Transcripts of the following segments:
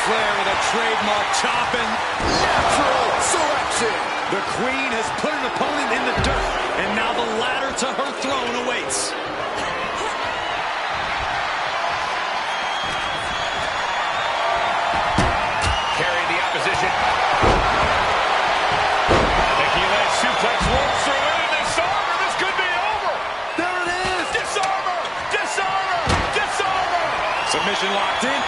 Flair with a trademark chopping. Natural selection. The Queen has put an opponent in the dirt, and now the ladder to her throne awaits. Carrying the opposition. Nikki Lynch suplex rolls through it, and disarmer. This could be over. There it is. Disarmer. Disarmer. Disarmer. Submission locked in.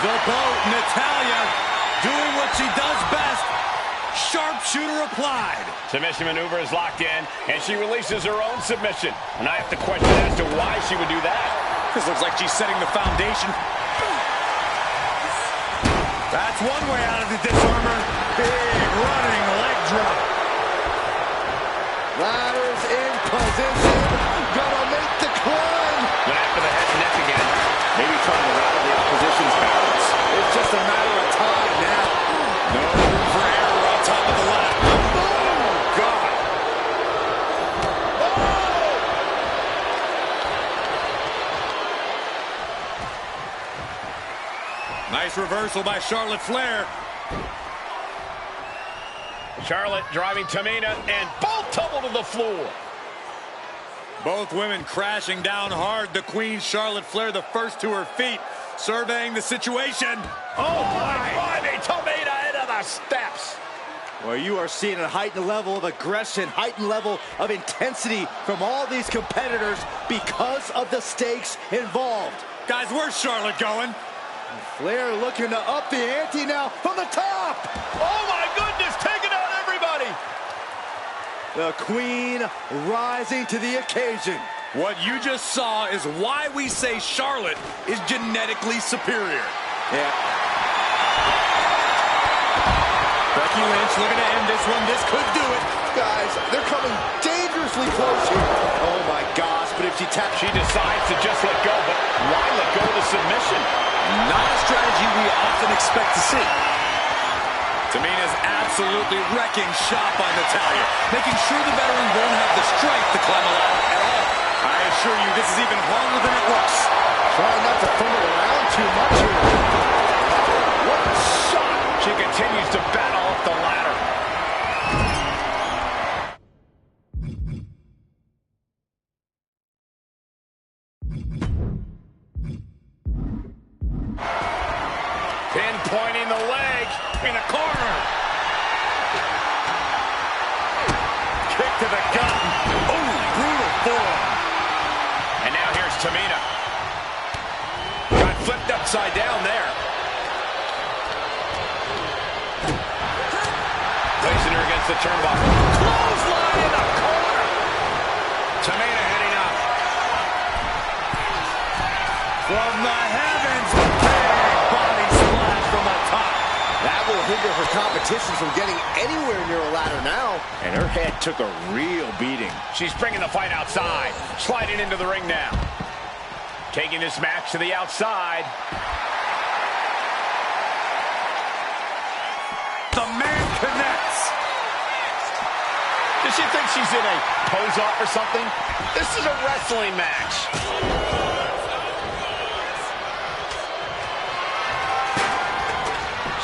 The boat, Natalya, doing what she does best. Sharpshooter applied. Submission maneuver is locked in, and she releases her own submission. And I have to question as to why she would do that. This looks like she's setting the foundation. That's one way out of the disarmer. Big running leg drop. Ladder's in position. Gonna make the climb. Went after the head and neck again. Maybe trying to rattle the opposition's balance. It's just a matter of time now. No room for error on top of the ladder. Oh, God. Nice reversal by Charlotte Flair. Charlotte driving Tamina, and both tumble to the floor. Both women crashing down hard. The Queen, Charlotte Flair, the first to her feet, surveying the situation. Oh, my. Tamina into the steps. Well, you are seeing a heightened level of aggression, heightened level of intensity from all these competitors because of the stakes involved. Guys, where's Charlotte going? Flair looking to up the ante now from the top. Oh, my goodness, taking out everybody. The Queen rising to the occasion. What you just saw is why we say Charlotte is genetically superior. Yeah. Becky Lynch looking to end this one. This could do it. Guys, they're coming dangerously close here. Oh, my gosh, but if she taps... She decides to just let go, but why let go of the submission? Not a strategy we often expect to see. Tamina's absolutely wrecking shop on Natalya, making sure the veteran won't have the strength to climb a ladder at all. I assure you, this is even harder than it looks. Try not to fumble around too much here. What a shot! She continues to battle up the ladder. Pinpointing the leg in the corner. Kick to the gut. Oh, brutal form. And now here's Tamina. Got flipped upside down there. Placing her against the turnbuckle. Clothesline in the corner. Tamina heading up. From the heavens, big body splash from the top. That will hinder her competition from getting anywhere near a ladder now. And her head took a real beating. She's bringing the fight outside. Sliding into the ring now. Taking this match to the outside. The man connects. Does she think she's in a pose-off or something? This is a wrestling match.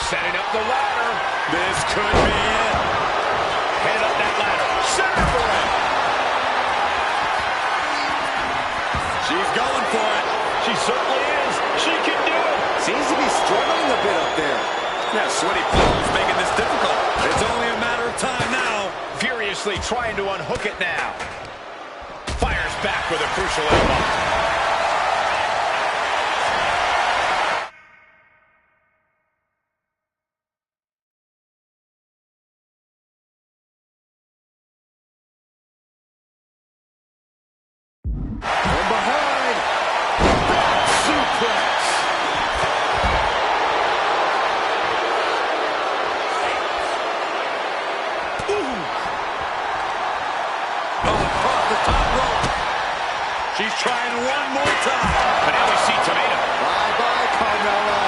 Setting up the ladder. This could be it. Head up that ladder. Center for it. She's going for it. She certainly is. She can do it. Seems to be struggling a bit up there. Yeah, sweaty palms making this difficult. It's only a matter of time now. Furiously trying to unhook it now. Fires back with a crucial elbow. From behind. Suplex. Across the top rope. She's trying one more time. But now we see Tamina. Bye-bye, Carmella.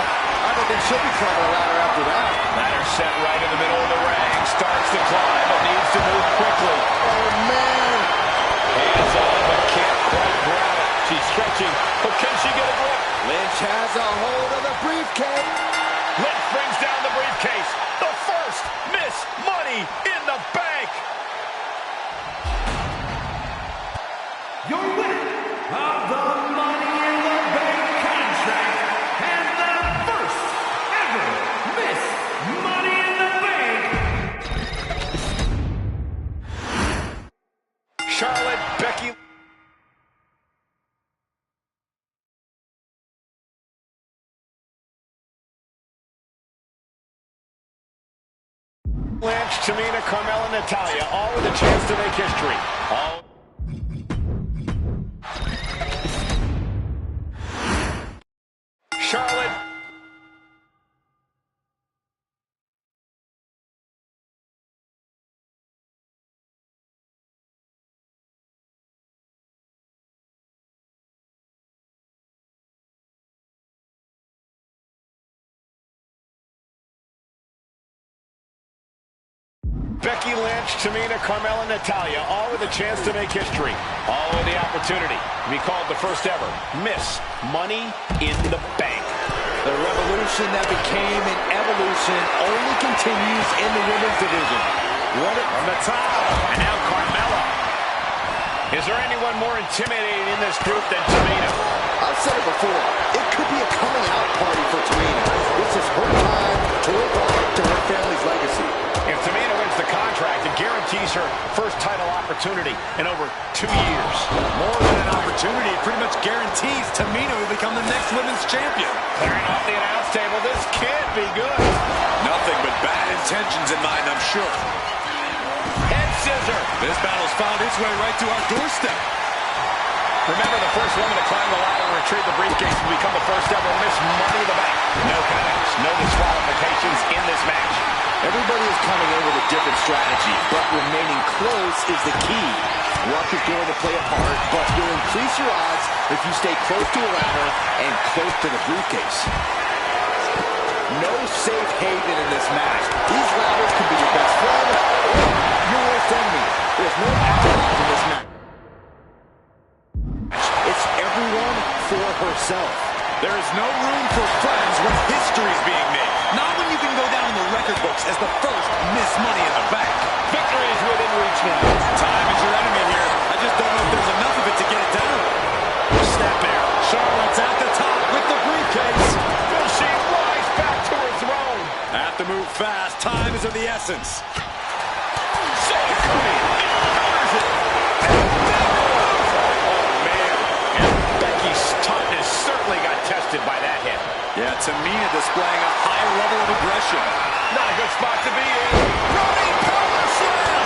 I don't think she'll be climbing a ladder after that. Ladder set right in the middle of the ring. Starts to climb, but needs to move quickly. Oh, man. Hands on, but can't quite grab it. She's stretching, but can she get a grip? Lynch has a hold your winner of the Money in the Bank contract and the first ever Miss Money in the Bank, Charlotte, Becky Lynch, Tamina, Carmella, Natalya, all with a chance to make history. All Charlotte. Becky Lynch, Tamina, Carmella, Natalya, all with a chance to make history. All with the opportunity to be called the first ever Miss Money in the Bank. The revolution that became an evolution only continues in the women's division. What from the top, and now Carmella. Is there anyone more intimidating in this group than Tamina? I've said it before, it could be a coming out party for Tamina. This is her time to live on to her family's legacy. If Tamina wins the contract, it guarantees her first title opportunity in over 2 years. More than an opportunity, it pretty much guarantees Tamina will become the next women's champion. Clearing off the announce table, this can't be good. Nothing but bad intentions in mind, I'm sure. Head scissor. This battle's found its way right to our doorstep. Remember, the first woman to climb the ladder and retrieve the briefcase will become the first ever Miss Money in the Bank. No countouts, no disqualifications in this match. Everybody is coming in with a different strategy, but remaining close is the key. Luck is going to play a part, but you'll increase your odds if you stay close to a ladder and close to the briefcase. No safe haven in this match. These ladders can be your best friend or your worst enemy. There's no allies in this match. It's everyone for herself. There is no room for friends when history is being made. Not when you can go down in the record books as the first Miss Money in the Bank. Victory is within reach now. Time is your enemy here. I just don't know if there's enough of it to get it down. Snap there. Charlotte's at the top with the briefcase. Will she rise back to her throne? Have to move fast. Time is of the essence. Saw it coming. Counters it. Oh, man. And Becky's toughness certainly got tested by that hit. Yeah, Tamina displaying a high level of aggression. Not a good spot to be in. Running power slam.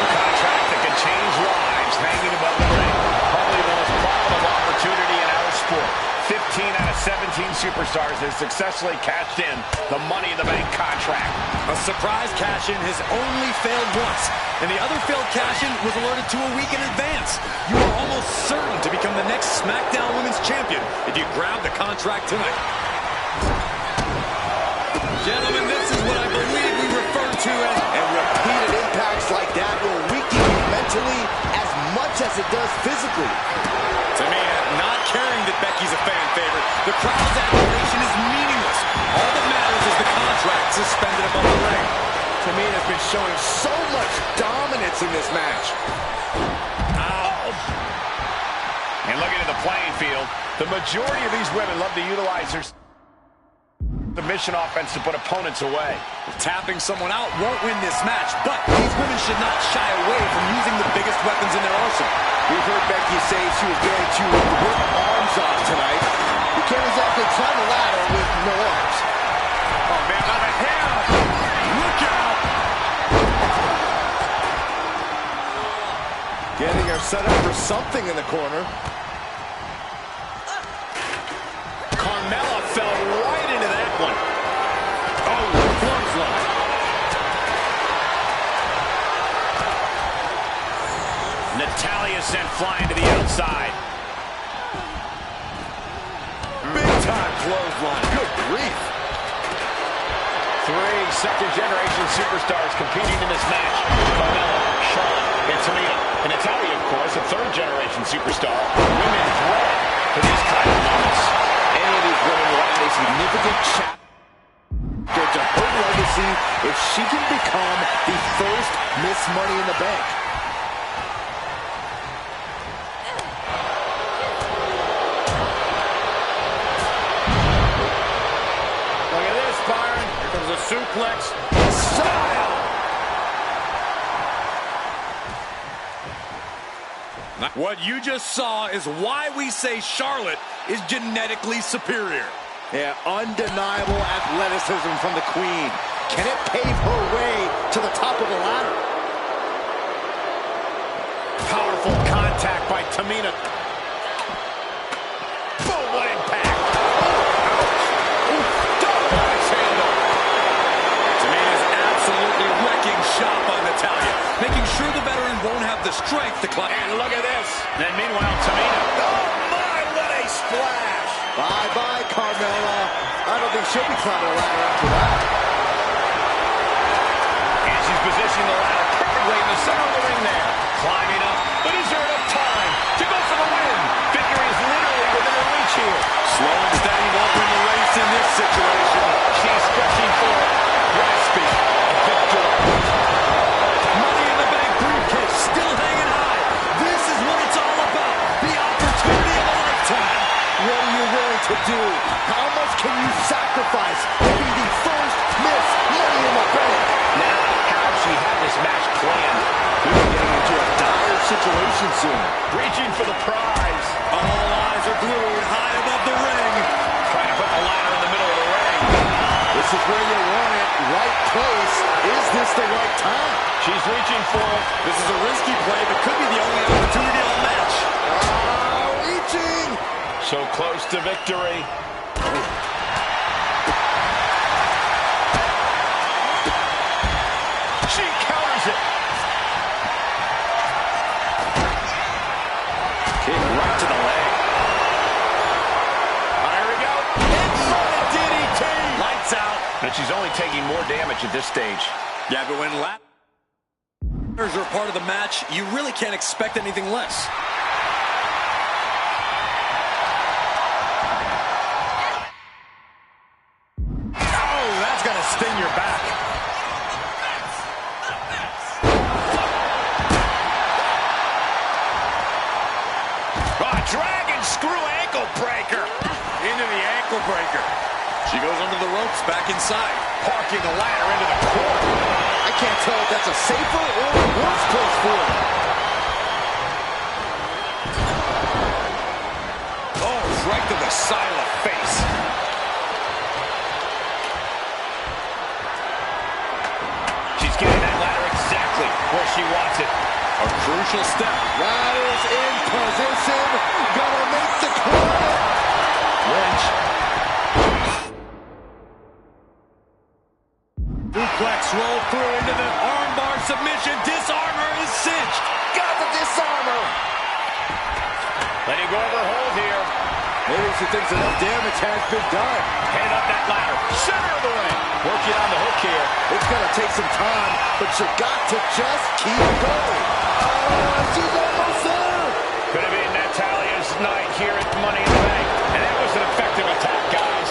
A contract that can change lives hanging above the ring. Probably the most profitable opportunity in our sport. 15 out of 17 superstars have successfully cashed in the Money in the Bank contract. A surprise cash-in has only failed once, and the other failed cash-in was alerted to a week in advance. You are almost certain to become the next SmackDown Women's Champion if you grab the contract tonight. Gentlemen, this is what I believe we refer to as... And repeated impacts like that will weaken you mentally as much as it does physically. Tamina not caring that Becky's a fan favorite. The crowd's admiration is meaningless. All that matters is the contract suspended above the ring. Tamina's been showing so much dominance in this match. And looking at the playing field, the majority of these women love to utilize their submission offense to put opponents away. Tapping someone out won't win this match, but these women should not shy away from using the biggest weapons in their arsenal. We've heard Becky say she was going to rip arms off tonight. You can't exactly climb a ladder with no arms. Oh, man, on a hand. Look out! Getting her set up for something in the corner. Carmella fell right into that one. Oh, clothesline. Natalya sent flying to the outside. Big time clothesline. Good grief. 3 second-generation superstars competing in this match. Carmella, Charlotte, and Tamina. And Natalya, of course, a third-generation superstar. Women bred for these kind of moments. Any of these women will add a significant chapter to her legacy if she can become the first Miss Money in the Bank. What you just saw is why we say Charlotte is genetically superior. Yeah, undeniable athleticism from the Queen. Can it pave her way to the top of the ladder? Powerful contact by Tamina. Boom, what impact. Double axe handle. Tamina's absolutely wrecking shop on Natalya, making sure the veteran won't have the strength to climb. And look at this. Then meanwhile, Tamina. Oh my, what a splash. Bye-bye, Carmella. I don't think she'll be climbing a ladder after that. And she's positioning the ladder perfectly in the center of the ring there. Climbing up, but is there enough time to go for the win? Victory is literally within her reach here. Slow and steady won't win the race in this situation. She's stretching for it. Grasping. Victory. Money in the Bank briefcase still hanging high. This is what it's all about. The opportunity of a lifetime. What are you willing to do? How much can you sacrifice to be the first Miss Money in the Bank? Now, how she had this match planned. We're getting into a dire situation soon. Reaching for the prize. All eyes are glued high above the ring. Trying to put the ladder in the middle of the ring. This is where you want it. Right place. Is this the right time? She's reaching for it. This is a risky play, but could be the only opportunity of the match. Reaching. So close to victory. She counters it. Kick right to the leg. Here we go. Inside DDT. Lights out. And she's only taking more damage at this stage. Yeah, but when ladders are part of the match, you really can't expect anything less. Oh, that's going to sting your back. Dragon screw ankle breaker. Into the ankle breaker. She goes under the ropes, back inside. Parking the ladder into the corner. I can't tell if that's a safer or a worse place for her. Oh, right to the side of the face. She's getting that ladder exactly where she wants it. A crucial step. Riders in position. Gonna make the climb. Lynch. Duplex roll through into the armbar submission. Disarmer is cinched. Got the disarmer. Letting go of her hold here. Maybe she thinks enough damage has been done. Headed up that ladder. Center of the ring. Working on the hook here. It's gonna take some time, but you got to just keep going. She's almost there. Could have been Natalya's night here at Money in the Bank. And that was an effective attack, guys.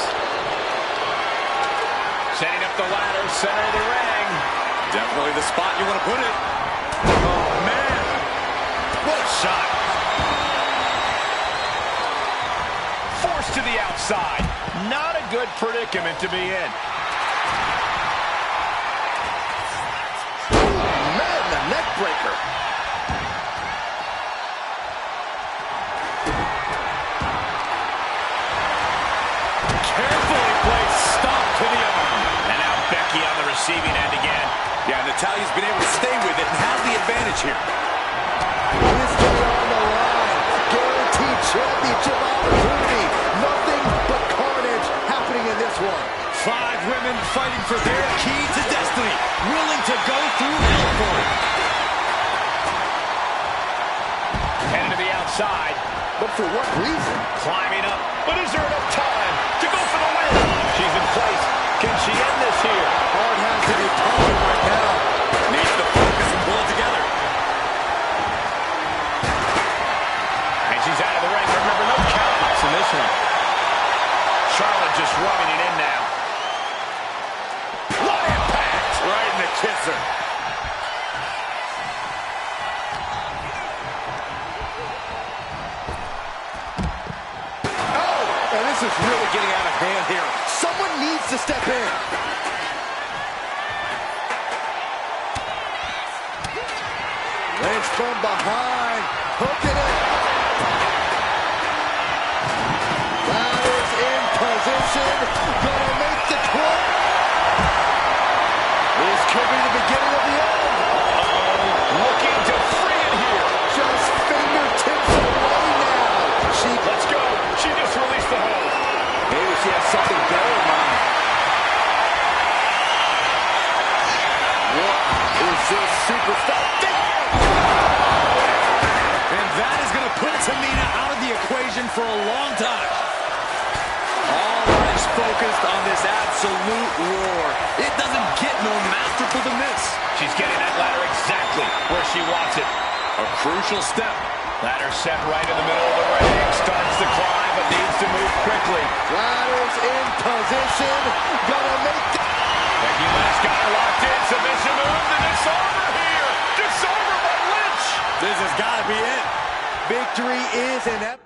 Setting up the ladder, center of the ring. Definitely the spot you want to put it. Oh, man. What a shot. Forced to the outside. Not a good predicament to be in. Man, the neck breaker. Carefully placed stop to the arm. And now Becky on the receiving end again. Yeah, Natalya's been able to stay with it and has the advantage here. History on the line. Guaranteed championship opportunity. Nothing but carnage happening in this one. 5 women fighting for their key to destiny. Willing to go through hell for it. Headed to the outside. But for what reason? Climbing up. But is there enough time to go for the win? She's in place. Can she end this here? Hard has to be pumping right now. Needs to focus and pull it together. And she's out of the ring. Remember, no countouts in this one. Charlotte just rubbing it in now. What impact! Right in the kisser. And this is really getting out of hand here. Someone needs to step in. Lynch from behind. hooking it. Ladder's in position. Gonna make the club. This could be the beginning of the end. Looking to free it here. Just fingertips away now. Let's go. She just released the hold. Maybe she has something better in mind. What is this superstar doing? And that is going to put Tamina out of the equation for a long time. All eyes focused on this absolute war. It doesn't get more masterful than this. She's getting that ladder exactly where she wants it. A crucial step. Ladder set right in the middle of the ring. Starts to climb, but needs to move quickly. Ladder's in position. Gonna make it. Becky Lynch got her locked in. Submission move. The disarmer here. Disarmer by Lynch. This has got to be it. Victory is inevitable.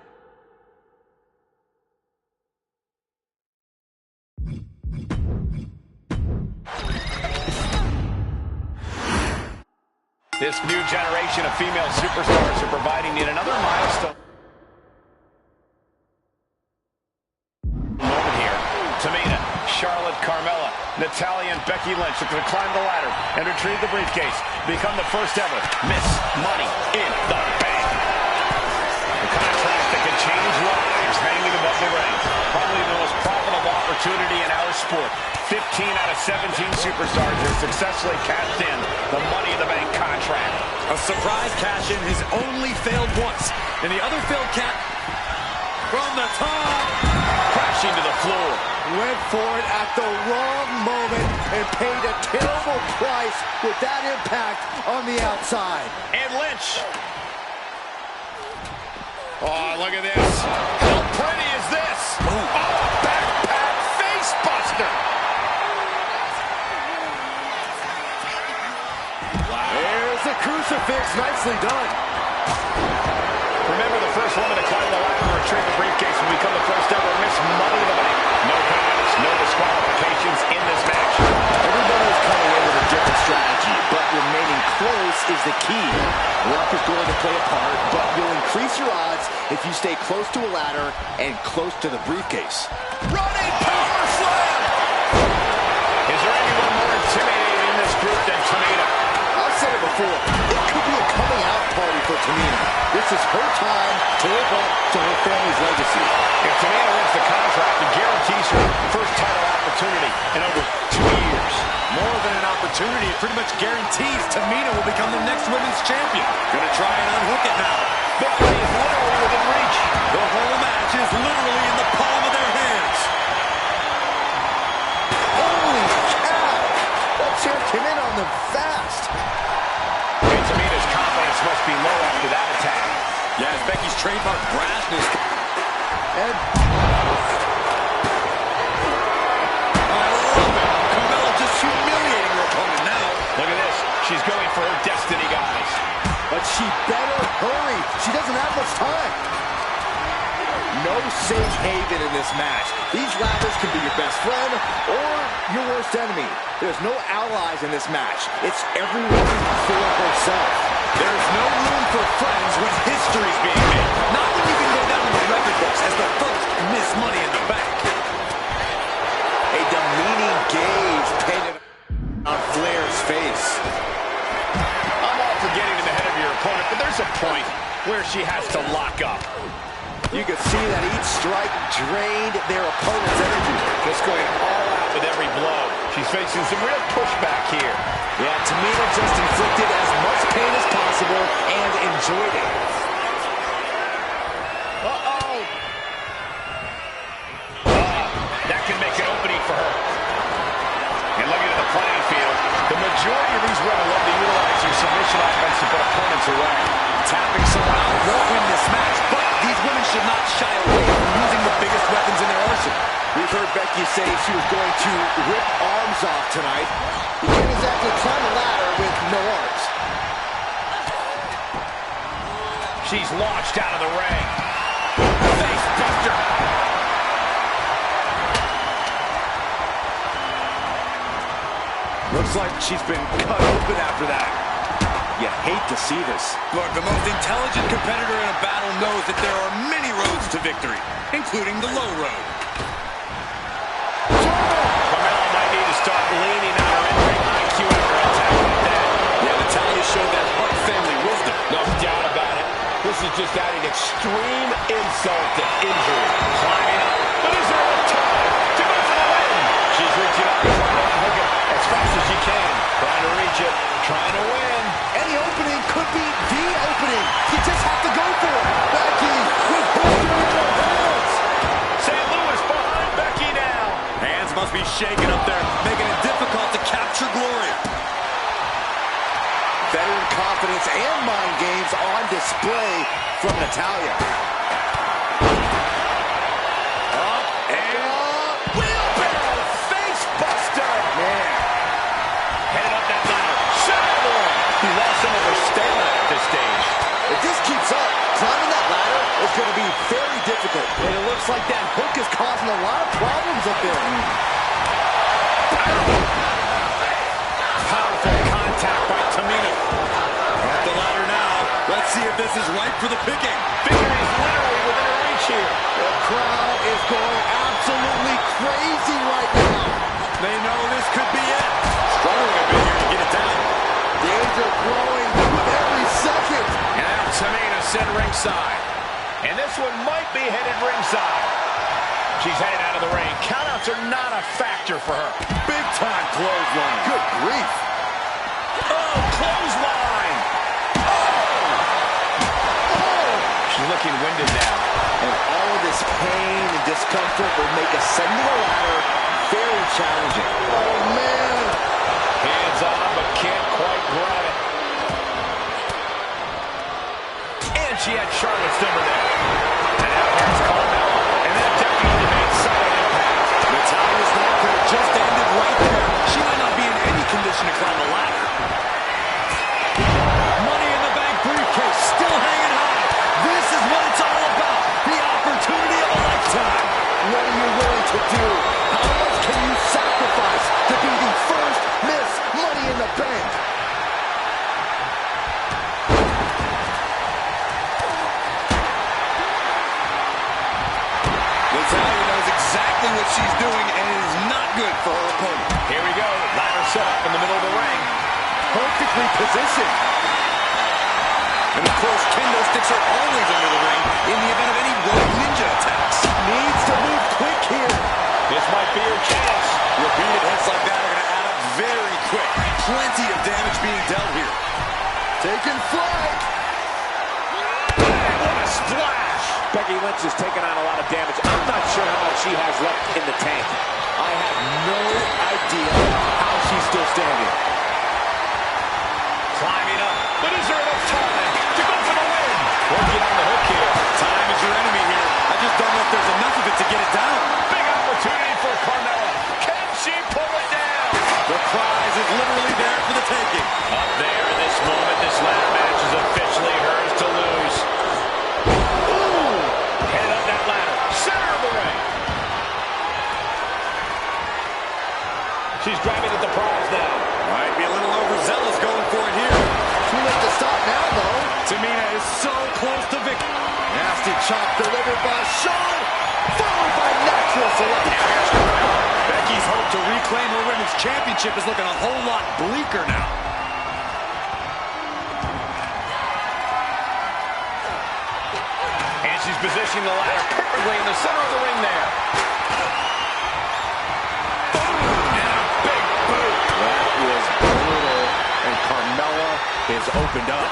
This new generation of female superstars are providing yet another milestone moment here. Tamina, Charlotte, Carmella, Natalya, and Becky Lynch looking to climb the ladder and retrieve the briefcase. Become the first ever Miss Money in the Bank. The contract that can change lives hanging above the ring. Probably the most profitable opportunity in our sport. 15 out of 17 superstars have successfully cashed in the Money in the Bank contract. A surprise cash-in has only failed once. And the other failed cap from the top. Crashing to the floor. Went for it at the wrong moment and paid a terrible price with that impact on the outside. And Lynch. Oh, look at this. How pretty is this? Oh, backpack face buster. There's the crucifix. Nicely done. Remember, the first woman to climb the ladder and retrieve the briefcase will become the first ever Miss Money in the Bank. No countouts, no disqualifications in this match. Everybody is coming in with a different strategy, but remaining close is the key. Luck is going to play a part, but you'll increase your odds if you stay close to a ladder and close to the briefcase. Running power slam! Is there anyone more intimidating in this group than Tamina? I've said it before, it could be a coming out party for Tamina. This is her time to live up to her family's legacy. If Tamina wins the contract, it guarantees her first title opportunity in over 2 years. More than an opportunity, it pretty much guarantees Tamina will become the next women's champion. Gonna try and unhook it now. Victory is literally within reach. The whole match is literally in the palm of their hands. Holy cow! That chair came in on them fast. And Tamina's confidence must be low after that attack. Yeah, it's Becky's trademark brashness. And I love it. Carmella just humiliating her opponent now. Look at this. She's going for her destiny, guys. but she better hurry. She doesn't have much time. No safe haven in this match. These ladders can be your best friend or your worst enemy. There's no allies in this match. It's everyone for herself. There's no room for friends when history's being made. Not when you can go down in the record books as the first Miss Money in the Bank. A demeaning gaze painted on Flair's face. I'm all for getting in the head of your opponent, but there's a point where she has to lock up. You could see that each strike drained their opponent's energy. Just going all out with every blow. She's facing some real pushback here. Yeah, Tamina just inflicted as much pain as possible and enjoyed it. Uh-oh. That can make an opening for her. And looking at the playing field, the majority of these women love to utilize their submission offense to put opponents away. Tapping someone out won't win this match, but these women should not shy away from using the biggest weapons in their arsenal. We've heard Becky say she was going to rip arms off tonight. You can't exactly climb a ladder with no arms. She's launched out of the ring. Face buster. Looks like she's been cut open after that. You hate to see this. Look, the most intelligent competitor in a battle knows that there are many roads to victory, including the low road. Carmella might need to start leaning on her in-ring IQ after an attack like that. Yeah, Natalya showed that Hart family wisdom. No doubt about it. This is just adding extreme insult to injury. Climbing up, but is there enough time to go for the win? She's reaching out, trying to unhook it as fast as she can. Trying to reach it, trying to win. Any opening could be the opening. You just have to go for it. Becky with history in her hands. St. Louis behind Becky now. Hands must be shaking up there, making it difficult to capture glory. Veteran confidence and mind games on display from Natalya. Up and wheelbarrow face buster. Man, Headed up that ladder. Shadowboy. He lost some of her stamina at this stage. if this keeps up, climbing that ladder is going to be very difficult. And it looks like that hook is causing a lot of problems up there. Powerful contact by Tamina. Up the ladder now. Let's see if this is ripe for the picking. Victory is literally within her reach here. The crowd is going absolutely crazy right now. They know this could be it. Struggling a bit here to get it down. Danger growing with every second. And now Tamina sent ringside. And this one might be headed ringside. She's headed out of the ring. Countouts are not a factor for her. Big time clothesline. Good grief. Oh, clothesline. She's looking winded now. And all of this pain and discomfort will make ascending the ladder very challenging. Oh, man. Hands on, but can't quite grab it. And she had Charlotte's number there. And now here's Carmella. And that definitely made solid impact. Natalya's neck could have just ended right there. She might not be in any condition to climb the ladder. Money in the Bank briefcase still hanging high. This is what it's all about. The opportunity of a lifetime. What are you willing to do? How much can you sacrifice to be the first Miss Money in the Bank? Natalya knows exactly what she's doing, and it is not good for her opponent. Here we go. Ladder set up in the middle of the ring. Perfectly positioned. And of course, kendo sticks are always under the ring in the event of any rogue ninja attacks. Needs to move quick here. This might be her chance. Repeated hits like that are going to add up very quick. Plenty of damage being dealt here. Taking flight. What a splash. Becky Lynch has taken on a lot of damage. I'm not sure how much she has left in the tank. I have no idea how she's still standing. Climbing up. But is there enough time to go for the win? Working on the hook here. Time is your enemy here. I just don't know if there's enough of it to get it down. Big opportunity for Carmella. Can she pull it down? The prize is literally there for the taking. Up there in this moment, this ladder match is officially hers to lose. Ooh! Head up that ladder. Center of the ring. She's grabbing at the prize now. Might be a little overzealous going for it here. Too late to stop now, though. Tamina is so close to victory. Nasty chop delivered by Shawn, followed by natural selection. Now here's Carmella. Becky's hope to reclaim her women's championship is looking a whole lot bleaker now. And she's positioning the ladder perfectly in the center of the ring there. And a big boot. That was brutal, and Carmella is opened up.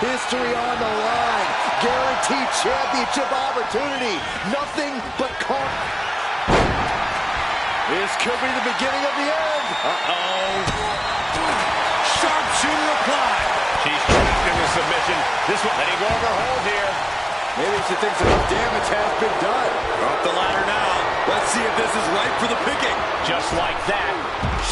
History on the line. Guaranteed championship opportunity. Nothing but This could be the beginning of the end. Sharpshooter applied. She's trapped in the submission. This one letting go of her hold here. Maybe she thinks enough damage has been done. Up the ladder now. Let's see if this is ripe for the picking. Just like that.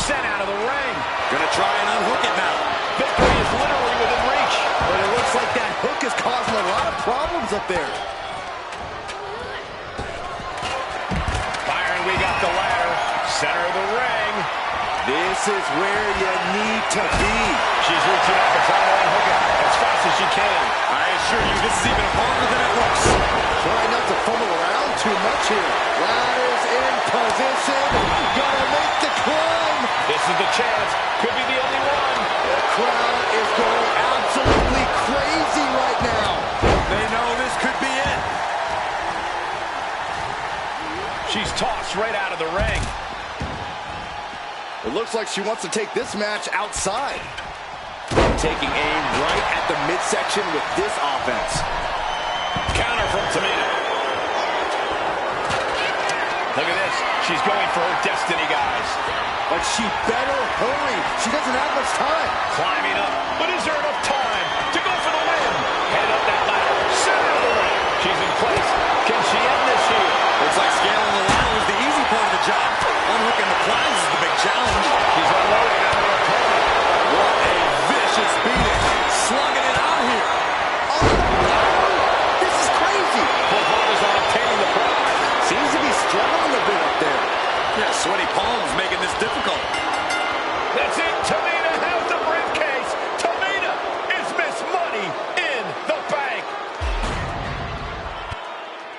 Sent out of the ring. Gonna try and unhook it now. Victory is literally within reach. But it looks like that hook is causing a lot of problems up there. Byron, we got the ladder. Center of the ring. This is where you need to be. She's reaching up and trying to unhook it as fast as she can. I assure you, this is even harder than it looks. Trying not to fumble around too much here. Ladders in position. Gonna make the climb. This is the chance. Could be the only one. The crowd is going absolutely crazy right now. They know this could be it. She's tossed right out of the ring. It looks like she wants to take this match outside. Taking aim right at the midsection with this offense. Counter from Tamina. Look at this. She's going for her destiny, guys. But she better hurry. She doesn't have much time. Climbing up. But is there enough time to go for the win? Head up that ladder. Center of the ring. She's in place. Can she end this here? Looks like scaling the ladder was the easy part of the job. Unhooking the prize is the big challenge. She's unloading on her opponent. What a vicious beating. Slugging it out here. Oh, wow. This is crazy. Full focus on obtaining the prize. Seems to be struggling a bit up there. Yeah, sweaty palms making this difficult. That's it. Tamina has the briefcase. Tamina is Miss Money in the Bank.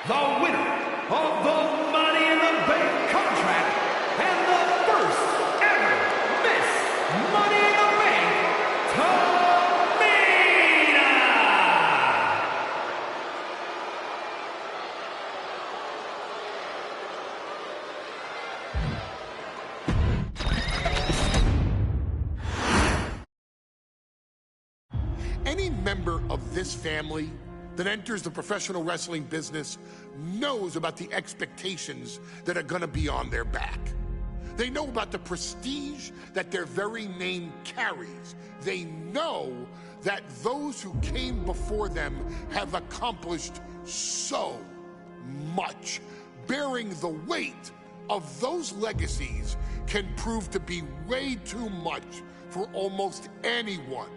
The winner of the Money in the Bank contract and the first ever Miss Money in the Bank, Tamina! Any member of this family that enters the professional wrestling business knows about the expectations that are gonna be on their back. They know about the prestige that their very name carries. They know that those who came before them have accomplished so much. Bearing the weight of those legacies can prove to be way too much for almost anyone.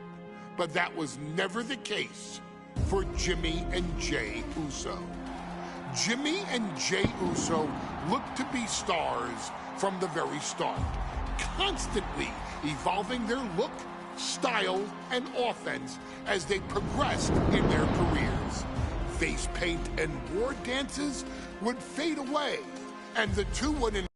But that was never the case for Jimmy and Jey Uso. Jimmy and Jey Uso looked to be stars from the very start, constantly evolving their look, style, and offense as they progressed in their careers. Face paint and war dances would fade away, and the two would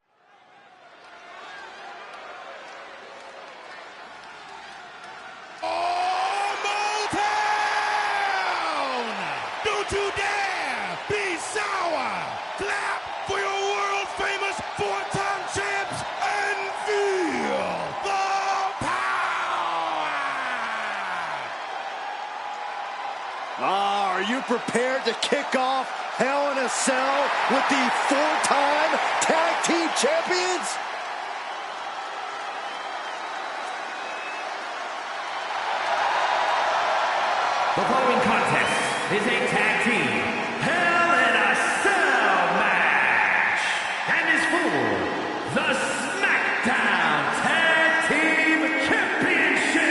Don't you dare be sour! Clap for your world-famous four-time champs and feel the power! Are you prepared to kick off Hell in a Cell with the four-time tag team champions? The following contest is a tag team Hell in a Cell match and is for the SmackDown Tag Team Championship,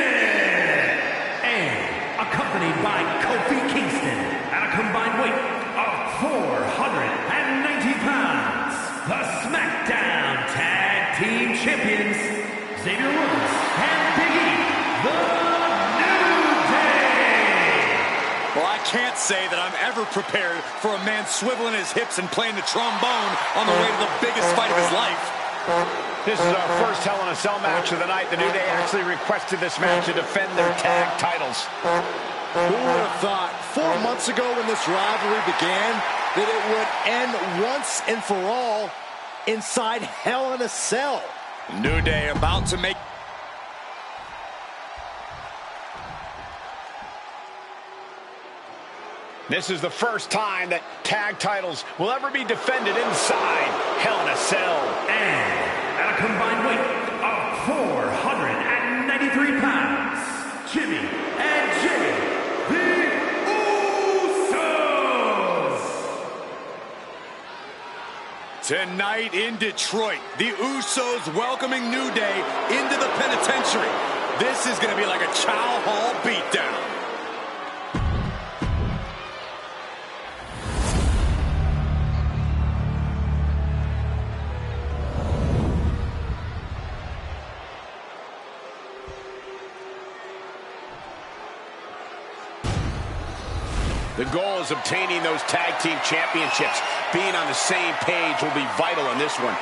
and accompanied by Kofi Kingston at a combined weight of 490 pounds, the SmackDown Tag Team Champions, Xavier Woods and Big E, the Well, I can't say that I'm ever prepared for a man swiveling his hips and playing the trombone on the way to the biggest fight of his life. This is our first Hell in a Cell match of the night. The New Day actually requested this match to defend their tag titles. Who would have thought 4 months ago when this rivalry began that it would end once and for all inside Hell in a Cell? New Day about to make... This is the first time that tag titles will ever be defended inside Hell in a Cell. And at a combined weight of 493 pounds, Jimmy and Jey, the Usos! Tonight in Detroit, the Usos welcoming New Day into the penitentiary. This is going to be like a Chow Hall beatdown. The goal is obtaining those tag team championships. Being on the same page will be vital in this one.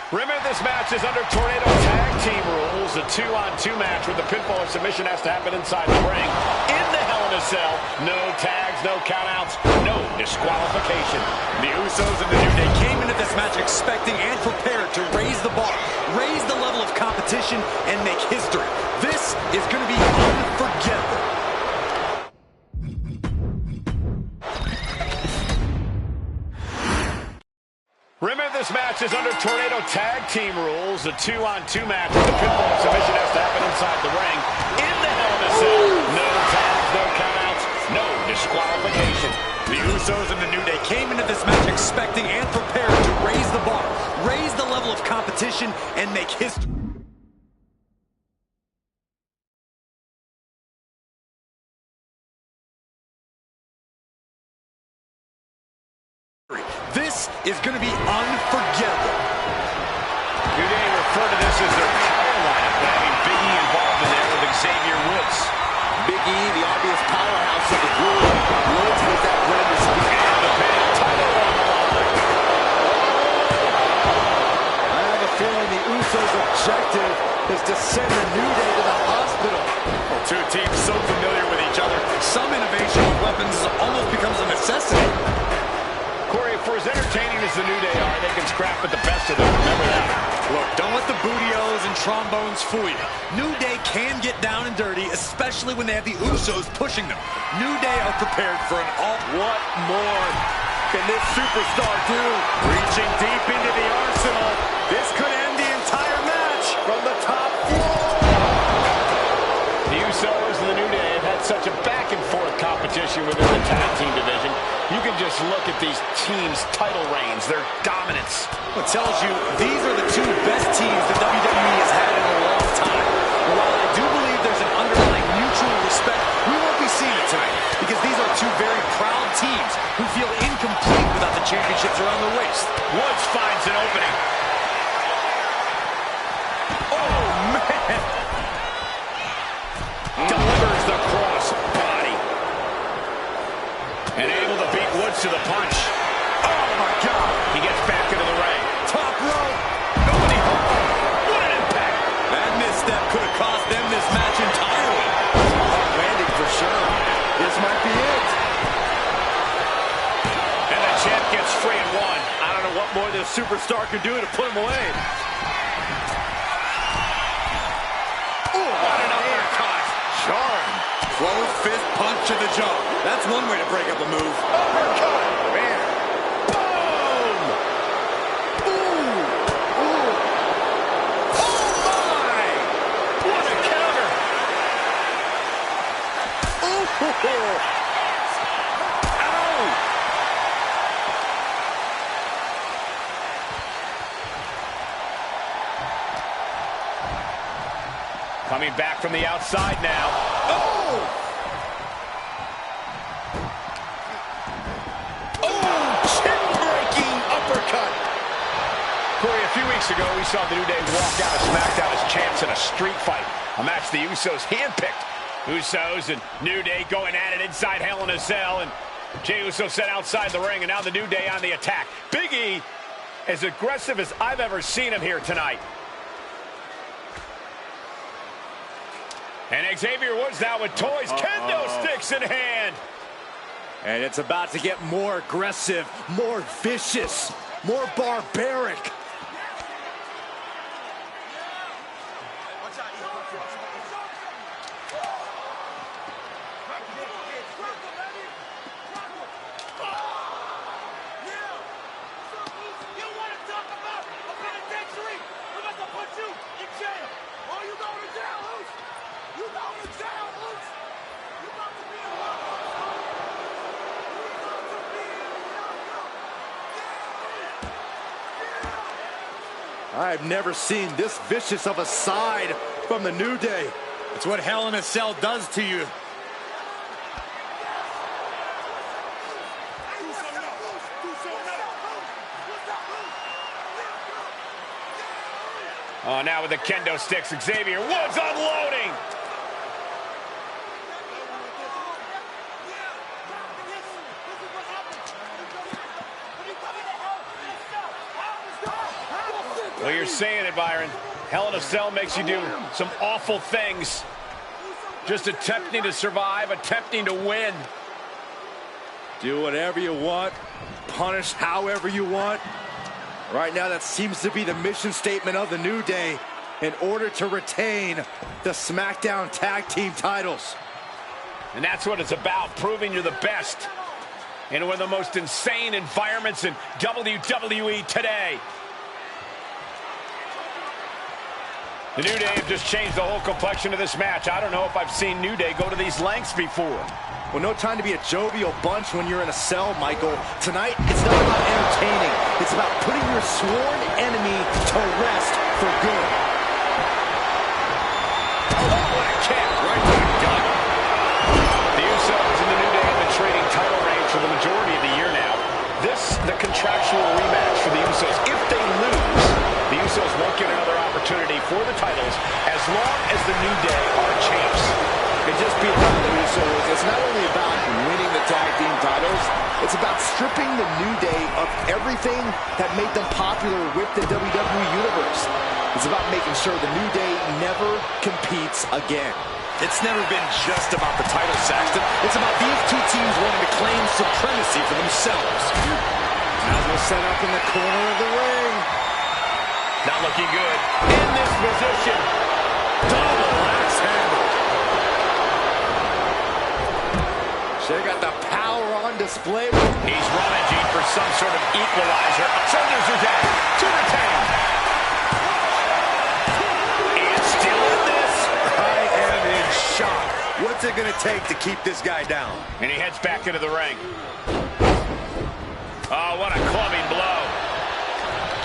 Remember, this match is under Tornado Tag Team rules. A 2-on-2 match where the pinfall or submission has to happen inside the ring. In the Hell in a Cell, no tags, no countouts, no disqualification. The Usos and the New Day came into this match expecting and prepared to raise the bar, raise the level of competition, and make history. This is going to be unforgettable. Remember, this match is under Tornado Tag Team rules. A 2-on-2 match where the pinfall and submission has to happen inside the ring. In the Hell in a Cell, no tags, no countouts, no disqualification. The Usos and the New Day came into this match expecting and prepared to raise the bar, raise the level of competition, and make history. This is going to be unforgettable. New Day refer to this as their power lineup, having Big E involved in there with Xavier Woods. Big E, the obvious powerhouse of the group. Woods with that blend of speed. And the big title on the line. I have a feeling the Usos' objective is to send the New Day to the hospital. Well, two teams so familiar with each other, some innovation with weapons almost becomes a necessity. Corey, for as entertaining as the New Day are, they can scrap at the best of them. Remember that. Look, don't let the bootios and trombones fool you. New Day can get down and dirty, especially when they have the Usos pushing them. New Day are prepared for an all... What more can this superstar do? Reaching deep into the arsenal. This could end the entire match From the top floor. The Usos and the New Day have had such a back-and-forth competition within the tag team division. You can just look at these teams' title reigns, their dominance. It tells you these are the two best teams the WWE has had in a long time. While I do believe there's an underlying mutual respect, we won't be seeing it tonight because these are two very proud teams who feel incomplete without the championships around their waist. Woods finds an opening. Oh, man! Delivers the cross body. And able to beat Woods to the punch. Oh, my God! He gets back into the ring. Top rope! Nobody home. What an impact. That misstep could have cost them this match entirely. Hard landing for sure. This might be it. And the champ gets free at one. I don't know what more this superstar can do to put him away. What an uppercut. Charm. Closed fist punch to the jaw. That's one way to break up a move. Uppercut. Man. Boom. Ooh. Ooh. Oh, my. What a counter. Ooh. Ow. Coming back from the outside now. Oh! Corey, a few weeks ago, we saw the New Day walk out of SmackDown as champs in a street fight. A match the Usos handpicked. Usos and New Day going at it inside Hell in a Cell. And Jey Uso set outside the ring, and now the New Day on the attack. Big E, as aggressive as I've ever seen him here tonight. And Xavier Woods now with toys. Kendo sticks in hand. And it's about to get more aggressive, more vicious, more barbaric. I've never seen this vicious of a side from the New Day. It's what Hell in a Cell does to you. Oh, now with the kendo sticks, Xavier Woods unloading. Well, you're saying it, Byron. Hell in a Cell makes you do some awful things. Just attempting to survive, attempting to win. Do whatever you want. Punish however you want. Right now, that seems to be the mission statement of the New Day in order to retain the SmackDown Tag Team titles. And that's what it's about, proving you're the best in one of the most insane environments in WWE today. The New Day have just changed the whole complexion of this match. I don't know if I've seen New Day go to these lengths before. Well, no time to be a jovial bunch when you're in a cell, Michael. Tonight, it's not about entertaining. It's about putting your sworn enemy to rest for good. Oh, what a kick! Right to the gut. The Usos and the New Day have been trading title reigns for the majority of the year now. This, the contractual rematch for the Usos. If they lose, the Usos won't get another opportunity for the titles as long as the New Day are champs. And just being around the Usos, it's not only about winning the tag team titles, it's about stripping the New Day of everything that made them popular with the WWE Universe. It's about making sure the New Day never competes again. It's never been just about the title, Saxton. It's about these two teams wanting to claim supremacy for themselves. Now we'll set up in the corner of the ring. Not looking good. In this position. Double axe handle. They got the power on display. He's rummaging for some sort of equalizer. Shoulders are down. To retain. And still in this. I am in shock. What's it going to take to keep this guy down? And he heads back into the ring. Oh, what a clubbing blow.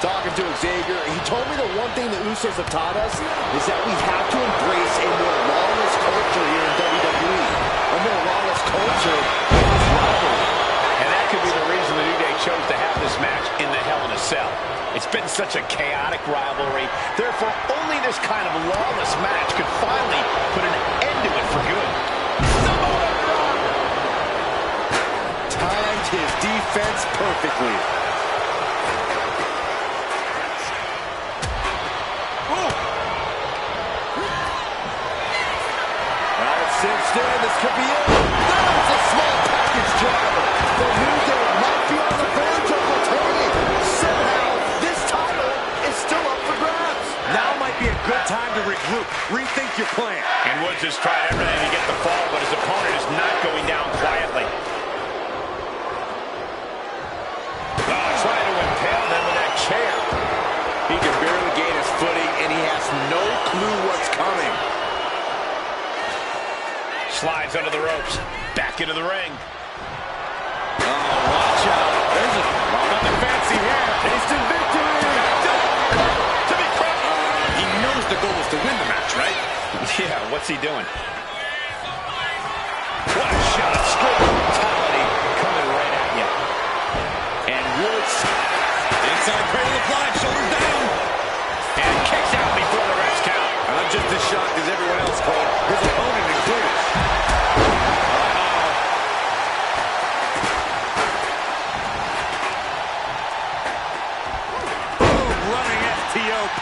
Talking to Xavier, he told me the one thing the Usos have taught us is that we have to embrace a more lawless culture here in WWE. A more lawless culture in this rivalry. And that could be the reason the New Day chose to have this match in the Hell in a Cell. It's been such a chaotic rivalry. Therefore, only this kind of lawless match could finally put an end to it for good. Timed his defense perfectly. Cinched in, this could be it. That's a small package driver. The New Day might be on the verge of retaining. Somehow, this title is still up for grabs. Now might be a good time to regroup. Rethink your plan. And Woods has tried everything to get the fall, but his opponent is not going down quietly. Oh, trying to impale them with that chair. He can barely gain his footing, and he has no clue what's coming. Slides under the ropes. Back into the ring. Oh, watch out. There's nothing fancy here. Instant victory. To be crushed. He knows the goal is to win the match, right? Yeah, what's he doing? What a shot. Straight brutality coming right at you. And Woods. Inside cradle applied, shoulders down. And kicks out before the ref's count. I'm just as shocked as everyone else, Cole. His opponent included.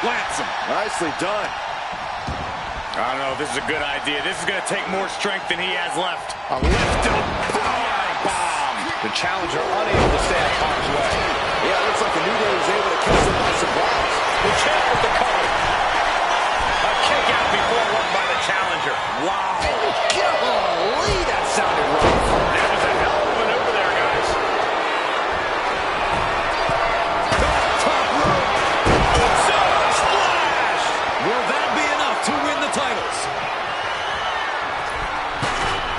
Plants him. Nicely done. I don't know if this is a good idea. This is going to take more strength than he has left. A lift up. Bomb. The challenger unable to stay out of harm's way. Yeah, it looks like the New Day was able to catch him by surprise. The champ with the cover. A kick out before one by the challenger. Wow. Golly, that sounded rough. That was a hell of a maneuver there, guys. Top rope. Will that be enough to win the titles?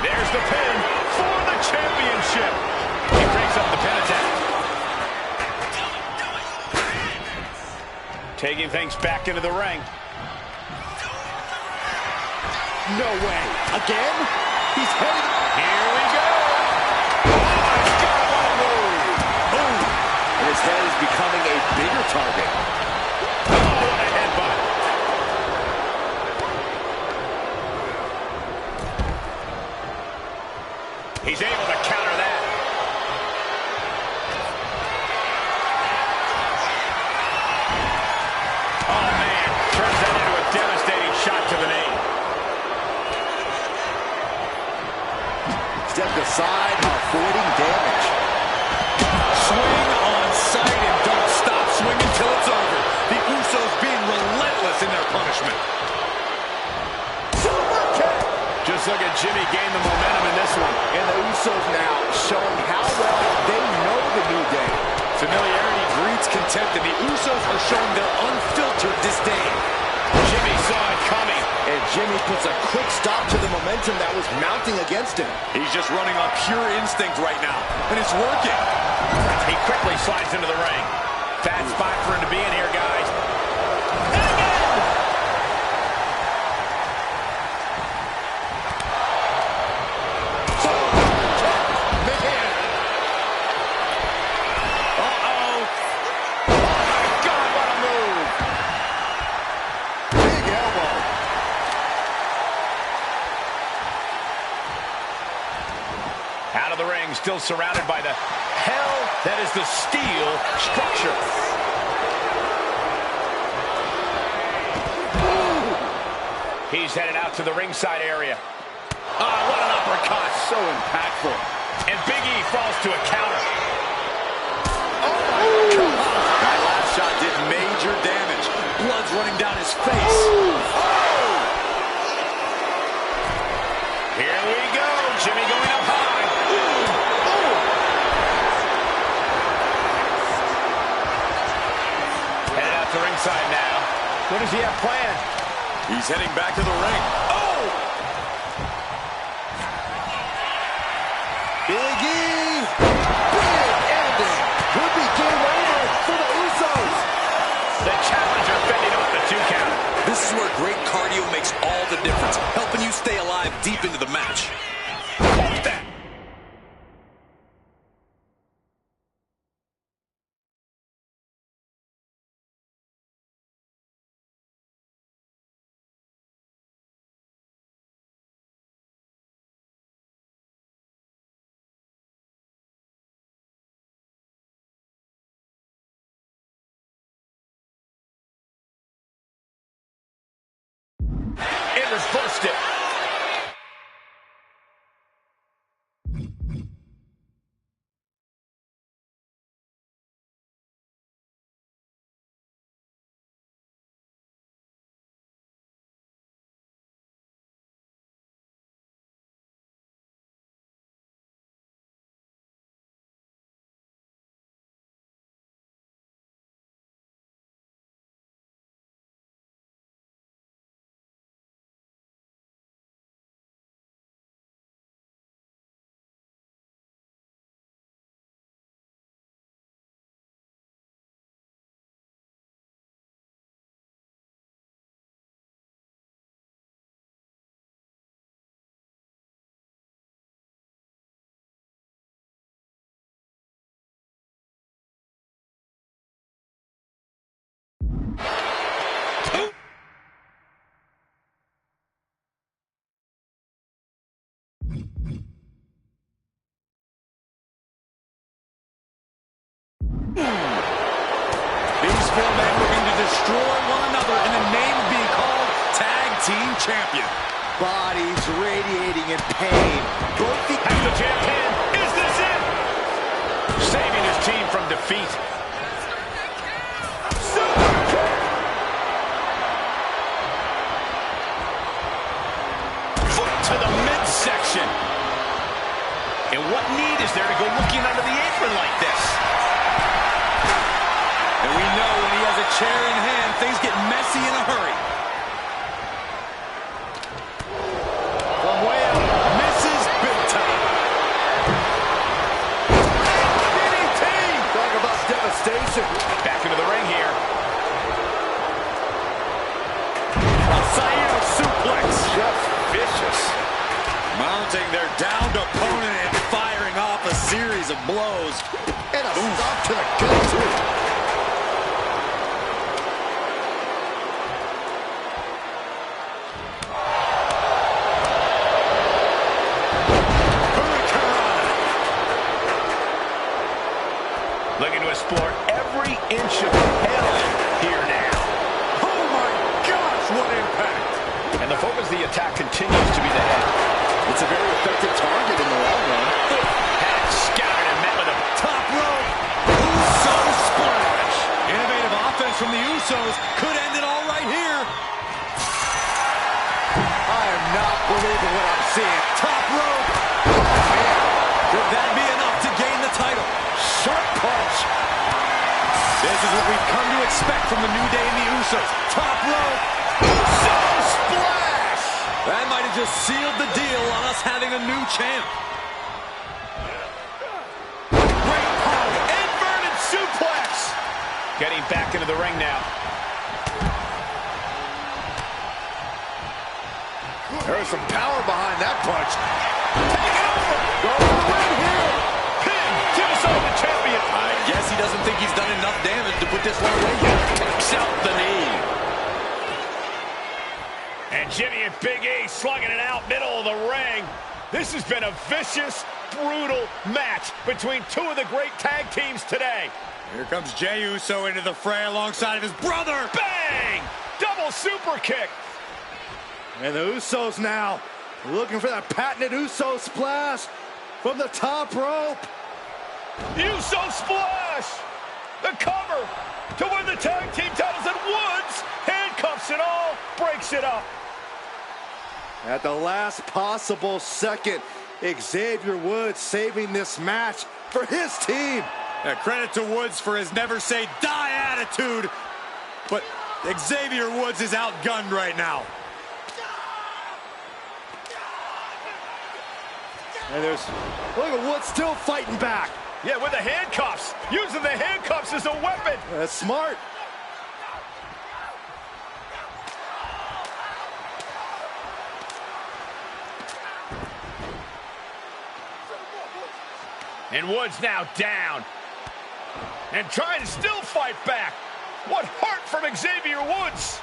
There's the pin for the championship. He breaks up the pin attack. Taking things back into the ring. No way. Again? He's heading. Here we go. Oh, my God, what a move. target. Oh, what a headbutt. He's able to counter that. Oh, man. Turns that into a devastating shot to the knee. Stepped aside, avoiding damage. Swing on sight and don't stop swinging till it's over. The Usos being relentless in their punishment. Super kick. Just look at Jimmy gain the momentum in this one. And the Usos now showing how well they know the New Day. Familiarity breeds contempt, and the Usos are showing their unfiltered disdain. Jimmy saw it coming. And Jimmy puts a quick stop to the momentum that was mounting against him. He's just running on pure instinct right now, and it's working. He quickly slides into the ring. Bad spot for him to be in here, guys. And again! Uh-oh. Oh, my God, what a move. Big elbow. Out of the ring, still surrounded by the hell that is the steel structure. He's headed out to the ringside area. Oh, what an uppercut. So impactful. And Big E falls to a counter. Oh, my God. That last shot did major damage. Blood's running down his face. Here we go. Jimmy going up high. Headed out to ringside now. What does he have planned? He's heading back to the ring. Oh! Big E. Big ending. Would be game over for the Usos. The challenger fending off the 2 count. This is where great cardio makes all the difference, helping you stay alive deep into the match. Hold that. It reversed it. These 4 men looking to destroy one another in the name of being called Tag Team Champion. Bodies radiating in pain. Both the Has the jam pin. Is this it? Saving his team from defeat. Foot to the midsection. And what need is there to go looking under the apron like this? And we know when he has a chair in hand, things get messy in a hurry. From way out, misses big time. DDT. Talk about devastation. Back into the ring here. A Saito suplex. Just vicious. Mounting their downed opponent and firing off a series of blows. And a stop to the gut, too. Looking to explore every inch of hell here now. Oh my gosh, what impact! And the focus of the attack continues to be the head. It's a very effective target in the long run. Head scouted and met with a Top rope, Uso splash. Innovative offense from the Usos could end it all right here. I am not believing what I'm seeing. Top rope. Oh man, could that be enough to gain the title? Sharp punch. This is what we've come to expect from the New Day and the Usos. Top rope, Uso splash. That might have just sealed the deal on us having a new champ. great power. Inverted suplex. Getting back into the ring now. There's some power behind that punch. Take it over. Go right here. Pin. Give us all the champion. I guess he doesn't think he's done enough damage to put this one away yet. Takes out the knee. And Jimmy and Big E slugging it out middle of the ring. This has been a vicious, brutal match between two of the great tag teams today. Here comes Jey Uso into the fray alongside of his brother. Bang! Double super kick. And the Usos now looking for that patented Uso splash from the top rope. Uso splash. The cover to win the tag team titles, and Woods handcuffs it all, breaks it up. At the last possible second, Xavier Woods saving this match for his team. Credit to Woods for his never say die attitude. But Xavier Woods is outgunned right now. And look at Woods still fighting back. Yeah, with the handcuffs. Using the handcuffs as a weapon. That's smart. And Woods now down. And trying to still fight back. What heart from Xavier Woods.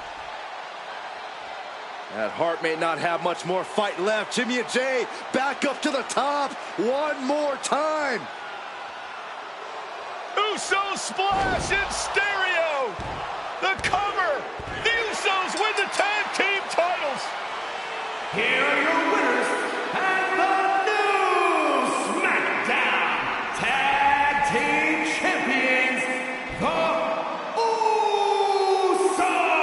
That Hart may not have much more fight left. Jimmy and Jey back up to the top one more time. Uso splash in stereo. The cover. The Usos win the tag team titles. Here are your winners and the new SmackDown Tag Team Champions, the Usos!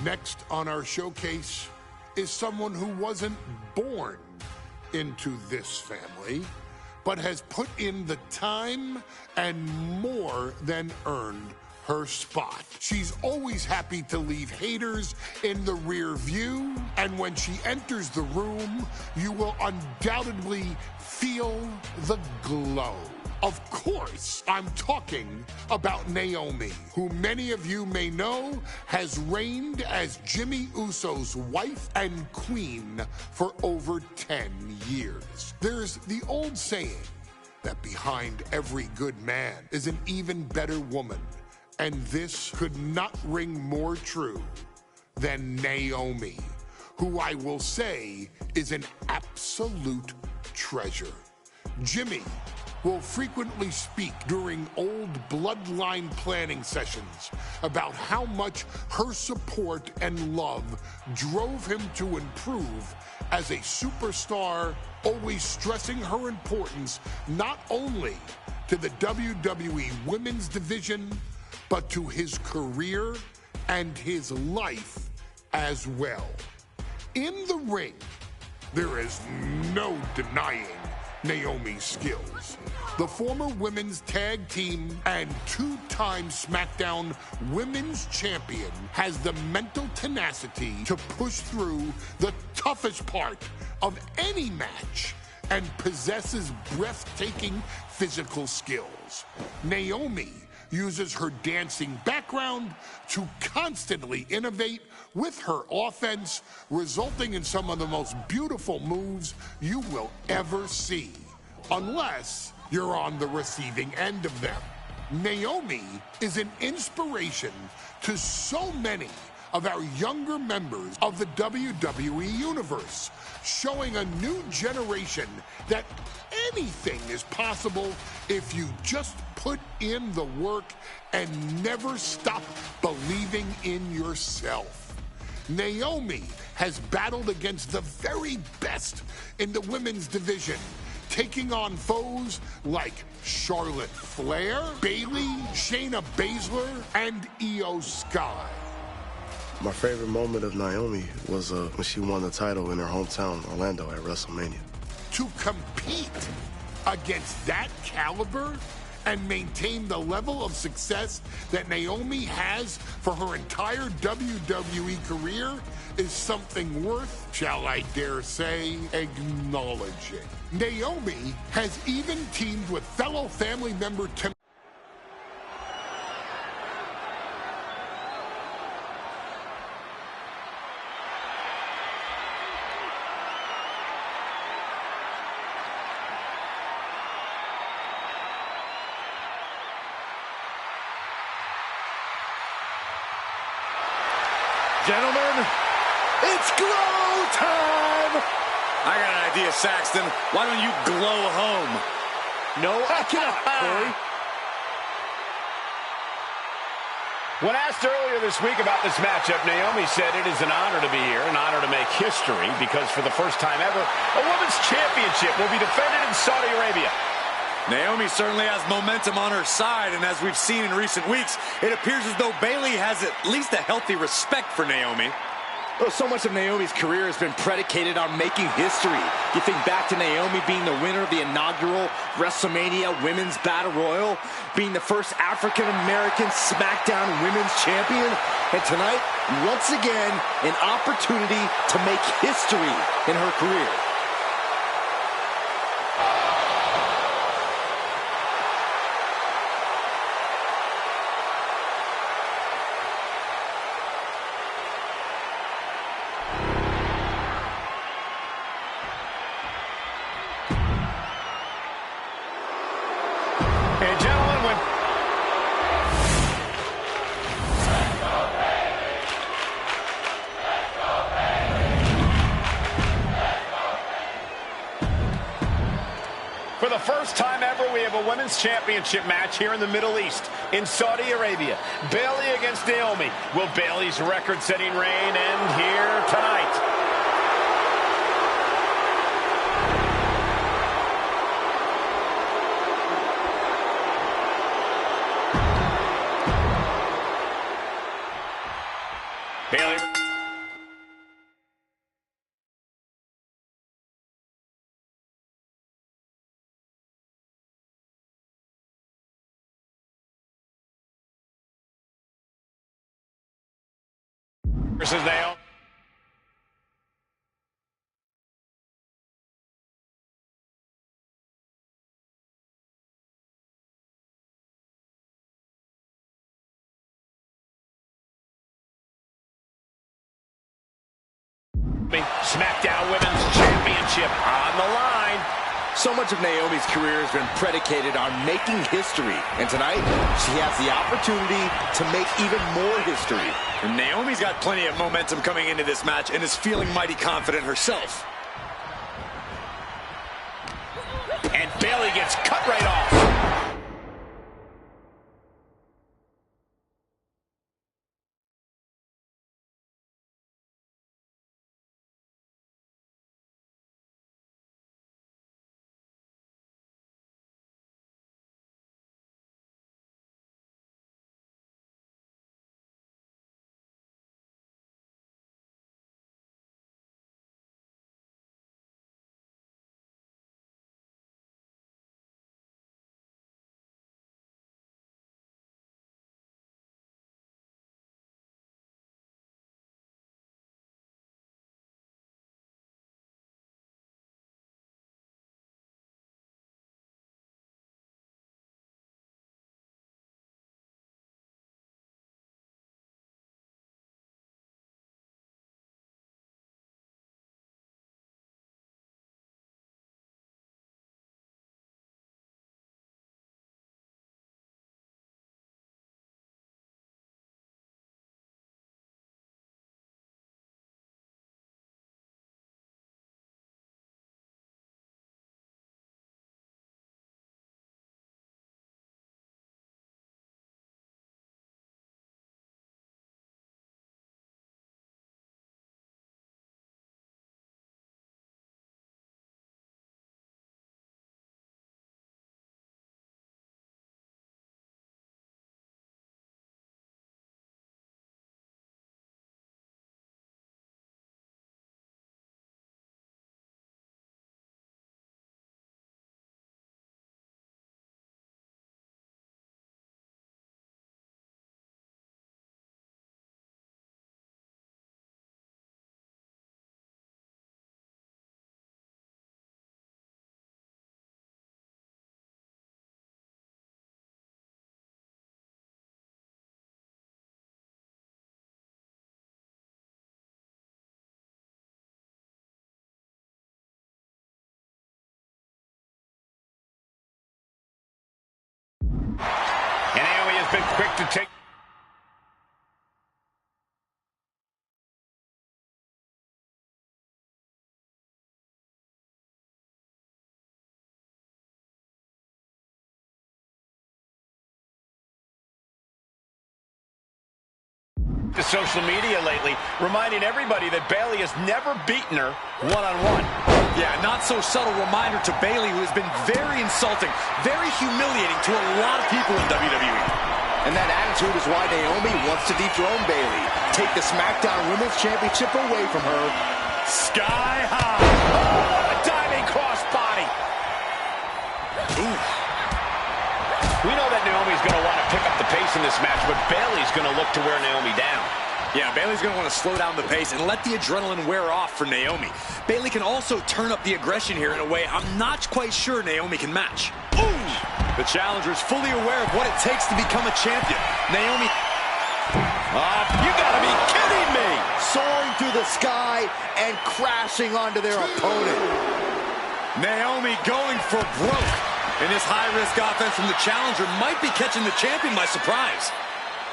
Next on our showcase is someone who wasn't born into this family, but has put in the time and more than earned her spot. She's always happy to leave haters in the rear view, and when she enters the room, you will undoubtedly feel the glow. Of course, I'm talking about Naomi, who many of you may know has reigned as Jimmy Uso's wife and queen for over 10 years. There's the old saying that behind every good man is an even better woman, and this could not ring more true than Naomi, who I will say is an absolute treasure. Jimmy will frequently speak during old bloodline planning sessions about how much her support and love drove him to improve as a superstar, always stressing her importance not only to the WWE Women's Division, but to his career and his life as well. In the ring, there is no denying Naomi's skills. The former women's tag team and two-time SmackDown Women's Champion has the mental tenacity to push through the toughest part of any match and possesses breathtaking physical skills. Naomi uses her dancing background to constantly innovate with her offense, resulting in some of the most beautiful moves you will ever see, unless you're on the receiving end of them. Naomi is an inspiration to so many of our younger members of the WWE Universe, showing a new generation that anything is possible if you just put in the work and never stop believing in yourself. Naomi has battled against the very best in the women's division, taking on foes like Charlotte Flair, Bayley, Shayna Baszler, and Io Sky. My favorite moment of Naomi was when she won the title in her hometown, Orlando, at WrestleMania. To compete against that caliber and maintain the level of success that Naomi has for her entire WWE career is something worth, shall I dare say, acknowledging. Naomi has even teamed with fellow family member Tim. Gentlemen, it's glow time! I got an idea, Saxton. Why don't you glow home? No, I cannot, Corey. When asked earlier this week about this matchup, Naomi said it is an honor to be here, an honor to make history, because for the first time ever, a women's championship will be defended in Saudi Arabia. Naomi certainly has momentum on her side, and as we've seen in recent weeks, it appears as though Bayley has at least a healthy respect for Naomi. Well, so much of Naomi's career has been predicated on making history. You think back to Naomi being the winner of the inaugural WrestleMania Women's Battle Royal, being the first African-American SmackDown Women's Champion, and tonight, once again, an opportunity to make history in her career. And gentlemen, when... For the first time ever, we have a women's championship match here in the Middle East, in Saudi Arabia. Bayley against Naomi. Will Bayley's record-setting reign end here tonight? Bayley. Versus Naomi. SmackDown Women's Championship on the line. So much of Naomi's career has been predicated on making history, and tonight she has the opportunity to make even more history. And Naomi's got plenty of momentum coming into this match and is feeling mighty confident herself. And Bayley gets cut right off. been quick to take to social media lately, reminding everybody that Bayley has never beaten her one-on-one. Yeah, not so subtle reminder to Bayley, who has been very insulting, very humiliating to a lot of people in WWE. And that attitude is why Naomi wants to dethrone Bayley. Take the SmackDown Women's Championship away from her. Sky high. Oh, a diving crossbody. We know that Naomi's going to want to pick up the pace in this match, but Bayley's going to look to wear Naomi down. Yeah, Bayley's going to want to slow down the pace and let the adrenaline wear off for Naomi. Bayley can also turn up the aggression here in a way I'm not quite sure Naomi can match. Ooh! The challenger's fully aware of what it takes to become a champion. Naomi... you got to be kidding me! Soaring through the sky and crashing onto their opponent. Naomi going for broke. And this high-risk offense from the challenger might be catching the champion by surprise.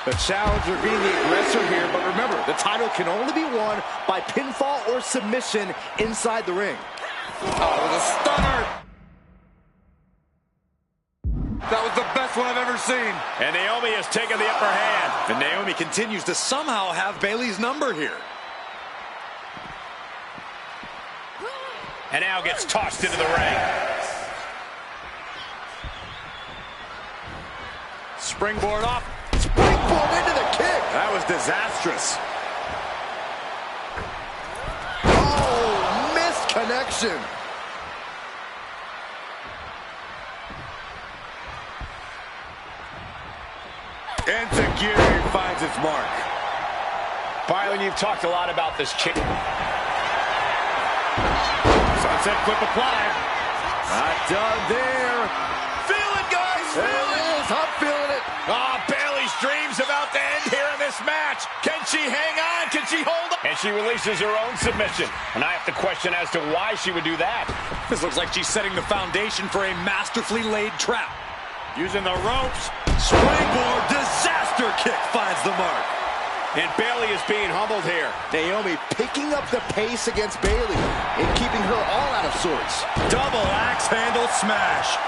The challenger being the aggressor here, but remember, the title can only be won by pinfall or submission inside the ring. Oh, it was a stunner. That was the best one I've ever seen. And Naomi has taken the upper hand. And Naomi continues to somehow have Bayley's number here. And now gets tossed into the ring. Springboard off. Springboard into the kick. That was disastrous. Oh, missed connection. Enzuigiri finds its mark. Byron, you've talked a lot about this chick. Sunset flip applied. Not done there. Feel it, guys. Feel it. I'm feeling it. Oh, Bayley's dreams about to end here in this match. Can she hang on? Can she hold on? And she releases her own submission. And I have to question as to why she would do that. This looks like she's setting the foundation for a masterfully laid trap. Using the ropes. Springboard disaster kick finds the mark. And Bayley is being humbled here. Naomi picking up the pace against Bayley and keeping her all out of sorts. Double axe handle smash.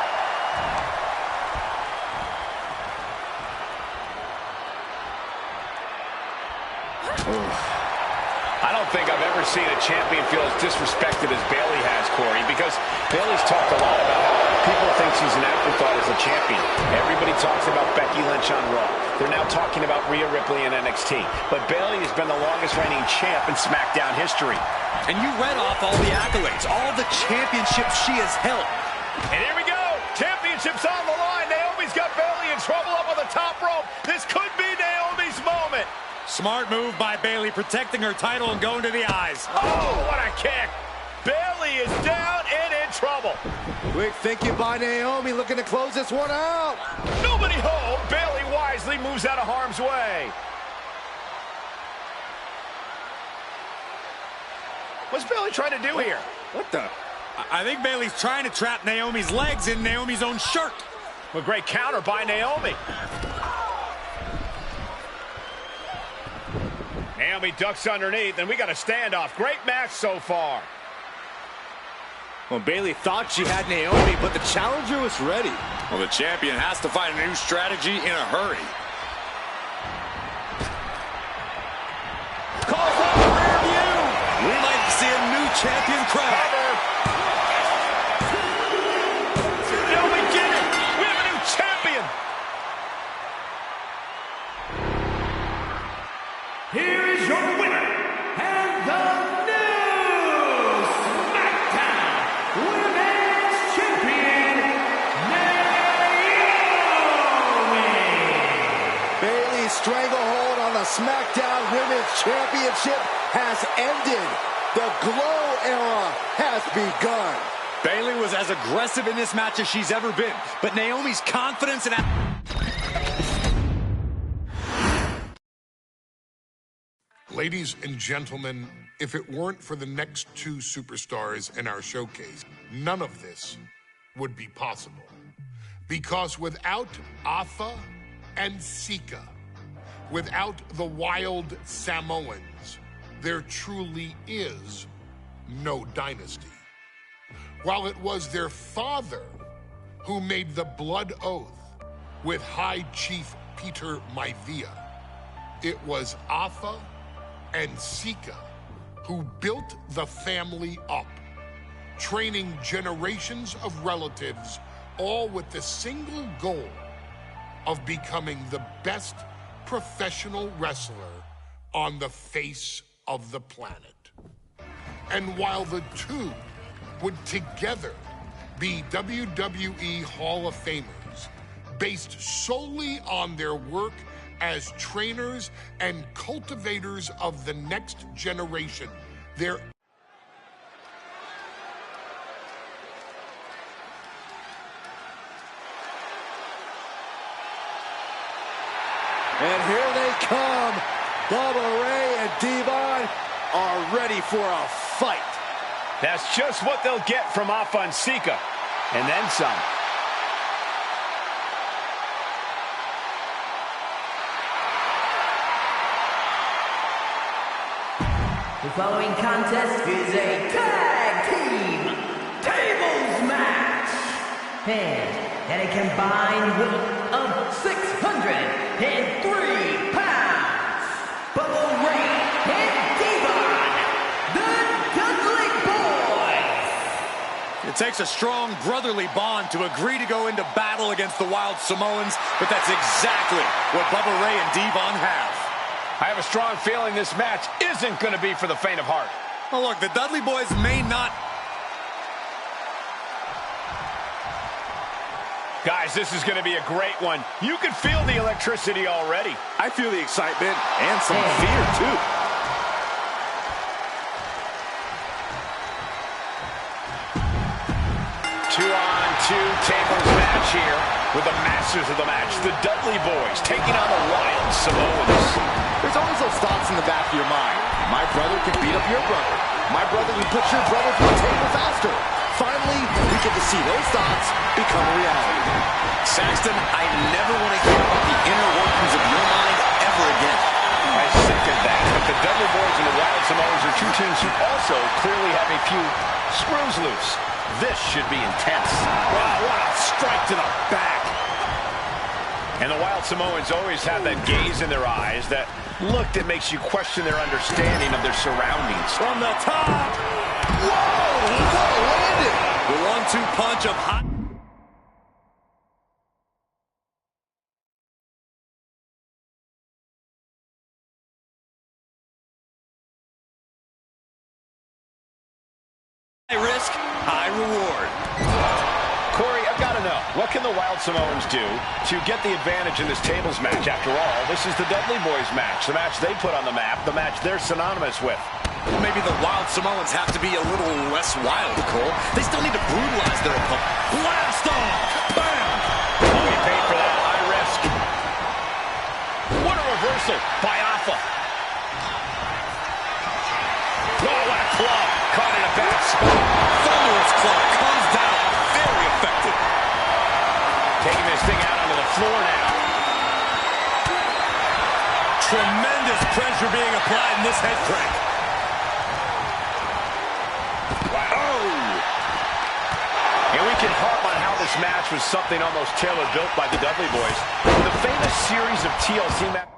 I don't think I've ever seen a champion feel as disrespected as Bayley has, Corey, because Bayley's talked a lot about how people think she's an afterthought as a champion. Everybody talks about Becky Lynch on Raw. They're now talking about Rhea Ripley in NXT. But Bayley has been the longest reigning champ in SmackDown history. And you read off all the accolades, all the championships she has held. And here we go. Championship's on the line. Naomi's got Bayley in trouble up on the top rope. This could be Naomi's moment. Smart move by Bayley, protecting her title and going to the eyes. Oh, what a kick. Bayley is down and in trouble. Quick thinking by Naomi, looking to close this one out. Nobody home. Bayley wisely moves out of harm's way. What's Bayley trying to do here? What the? I think Bayley's trying to trap Naomi's legs in Naomi's own shirt. A great counter by Naomi. Naomi ducks underneath, and we got a standoff. Great match so far. Well, Bayley thought she had Naomi, but the challenger was ready. Well, the champion has to find a new strategy in a hurry. Calls out the rear view. We might see a new champion crown. Naomi did it. We have a new champion. Here is your winner, and the new SmackDown Women's Champion, Naomi! Bayley's stranglehold on the SmackDown Women's Championship has ended. The Glow era has begun. Bayley was as aggressive in this match as she's ever been, but Naomi's confidence and... Ladies and gentlemen, if it weren't for the next two superstars in our showcase, none of this would be possible. Because without Afa and Sika. Without the wild Samoans, there truly is no dynasty. While it was their father who made the blood oath with High Chief Peter Maivia, it was Afa and Sika who built the family up, training generations of relatives, all with the single goal of becoming the best professional wrestler on the face of the planet. And while the two would together be WWE Hall of Famers, based solely on their work as trainers and cultivators of the next generation, their And here they come. Bubba Ray and Devon are ready for a fight. That's just what they'll get from Afa and Sika, and then some. The following contest is a tag team tables match. And at a combined weight of 603 pounds, Bubba Ray and Devon, the Dudley Boys. It takes a strong brotherly bond to agree to go into battle against the Wild Samoans, but that's exactly what Bubba Ray and Devon have. I have a strong feeling this match isn't going to be for the faint of heart. Well, look, the Dudley Boys may not... Guys, this is going to be a great one. You can feel the electricity already. I feel the excitement and some fear, too. Two-on-two tables match here with the masters of the match, the Dudley Boys, taking on the Wild Samoans. There's always those thoughts in the back of your mind. My brother can beat up your brother. My brother can put your brother through a table faster. Finally, we get to see those thoughts become a reality. Saxton, I never want to hear about the inner workings of your mind ever again. I second that. But the Dudley Boys and the Wild Samoans are two teams who also clearly have a few screws loose. This should be intense. Wow, what a strike to the back. And the Wild Samoans always have that gaze in their eyes, that look that makes you question their understanding of their surroundings. From the top. Whoa, what landed? The 1-2 punch of hot... High risk, high reward. Corey, I've got to know, what can the Wild Samoans do to get the advantage in this tables match? After all, this is the Dudley Boys match, the match they put on the map, the match they're synonymous with. Well, maybe the Wild Samoans have to be a little less wild, Cole. They still need to brutalize their opponent. Blast off! Bam! Oh, he paid for that high risk. What a reversal by Afa. Oh, what a club. Caught in a bad spot. Thunderous club comes down. Very effective. Taking this thing out onto the floor now. Tremendous pressure being applied in this head crank. Wow. Oh. And we can harp on how this match was something almost tailor-built by the Dudley Boys. The famous series of TLC matches.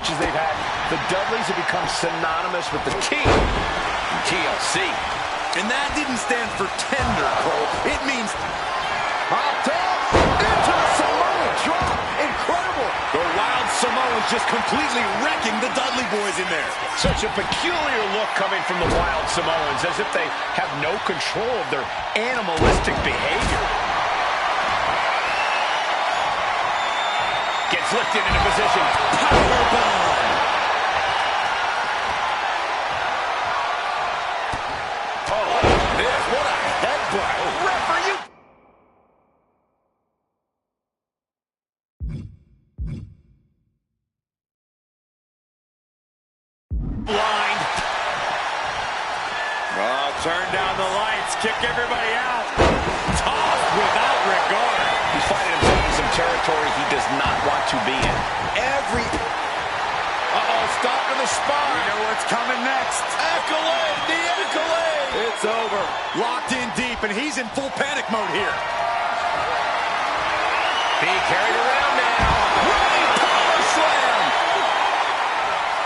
They've had, the Dudleys have become synonymous with the team in TLC. And that didn't stand for tender, Cole. It means Popped up into the Samoan drop. Incredible. the Wild Samoans just completely wrecking the Dudley Boys in there. Such a peculiar look coming from the Wild Samoans, as if they have no control of their animalistic behavior. Gets lifted into position. Powerbomb. headbutt. Referee, you... Blind. Oh, turn down the lights, kick everybody out. Toss without regard. He's finding himself in some territory he does not want to be in. Stop to the spine. We know what's coming next. Accolade, the accolade. It's over. Locked in deep, and he's in full panic mode here. Being carried around now. Running power slam.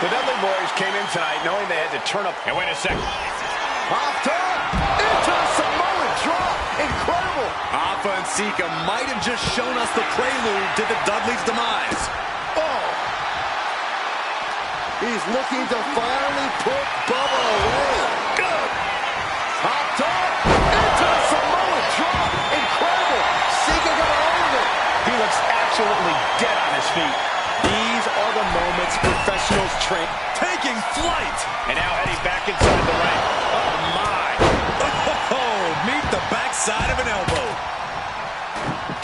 The Dudley Boys came in tonight knowing they had to turn up. And wait a second. Off top. Into a Samoan drop. Incredible. Afa and Sika might have just shown us the prelude to the Dudley's demise. He's looking to finally put Bubba away. Good. Top top. Into a Samoan drop. Incredible. Sika got all of it. He looks absolutely dead on his feet. These are the moments professionals train. Taking flight. And now heading back inside the ring. Oh, my. Oh, meet the backside of an elbow.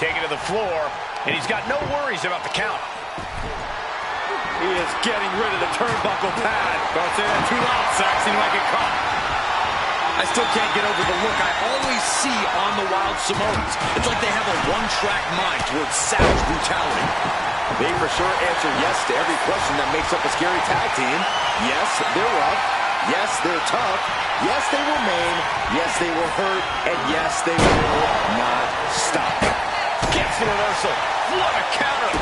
Taken to the floor, and he's got no worries about the count. He is getting rid of the turnbuckle pad. Don't say that too loud, Saxon. You might get caught. I still can't get over the look I always see on the Wild Samoans. It's like they have a one-track mind towards savage brutality. They for sure answer yes to every question that makes up a scary tag team. Yes, they're rough. Yes, they're tough. Yes, they will maim. Yes, they will hurt. And yes, they will not stop. Gets the reversal. What a counter.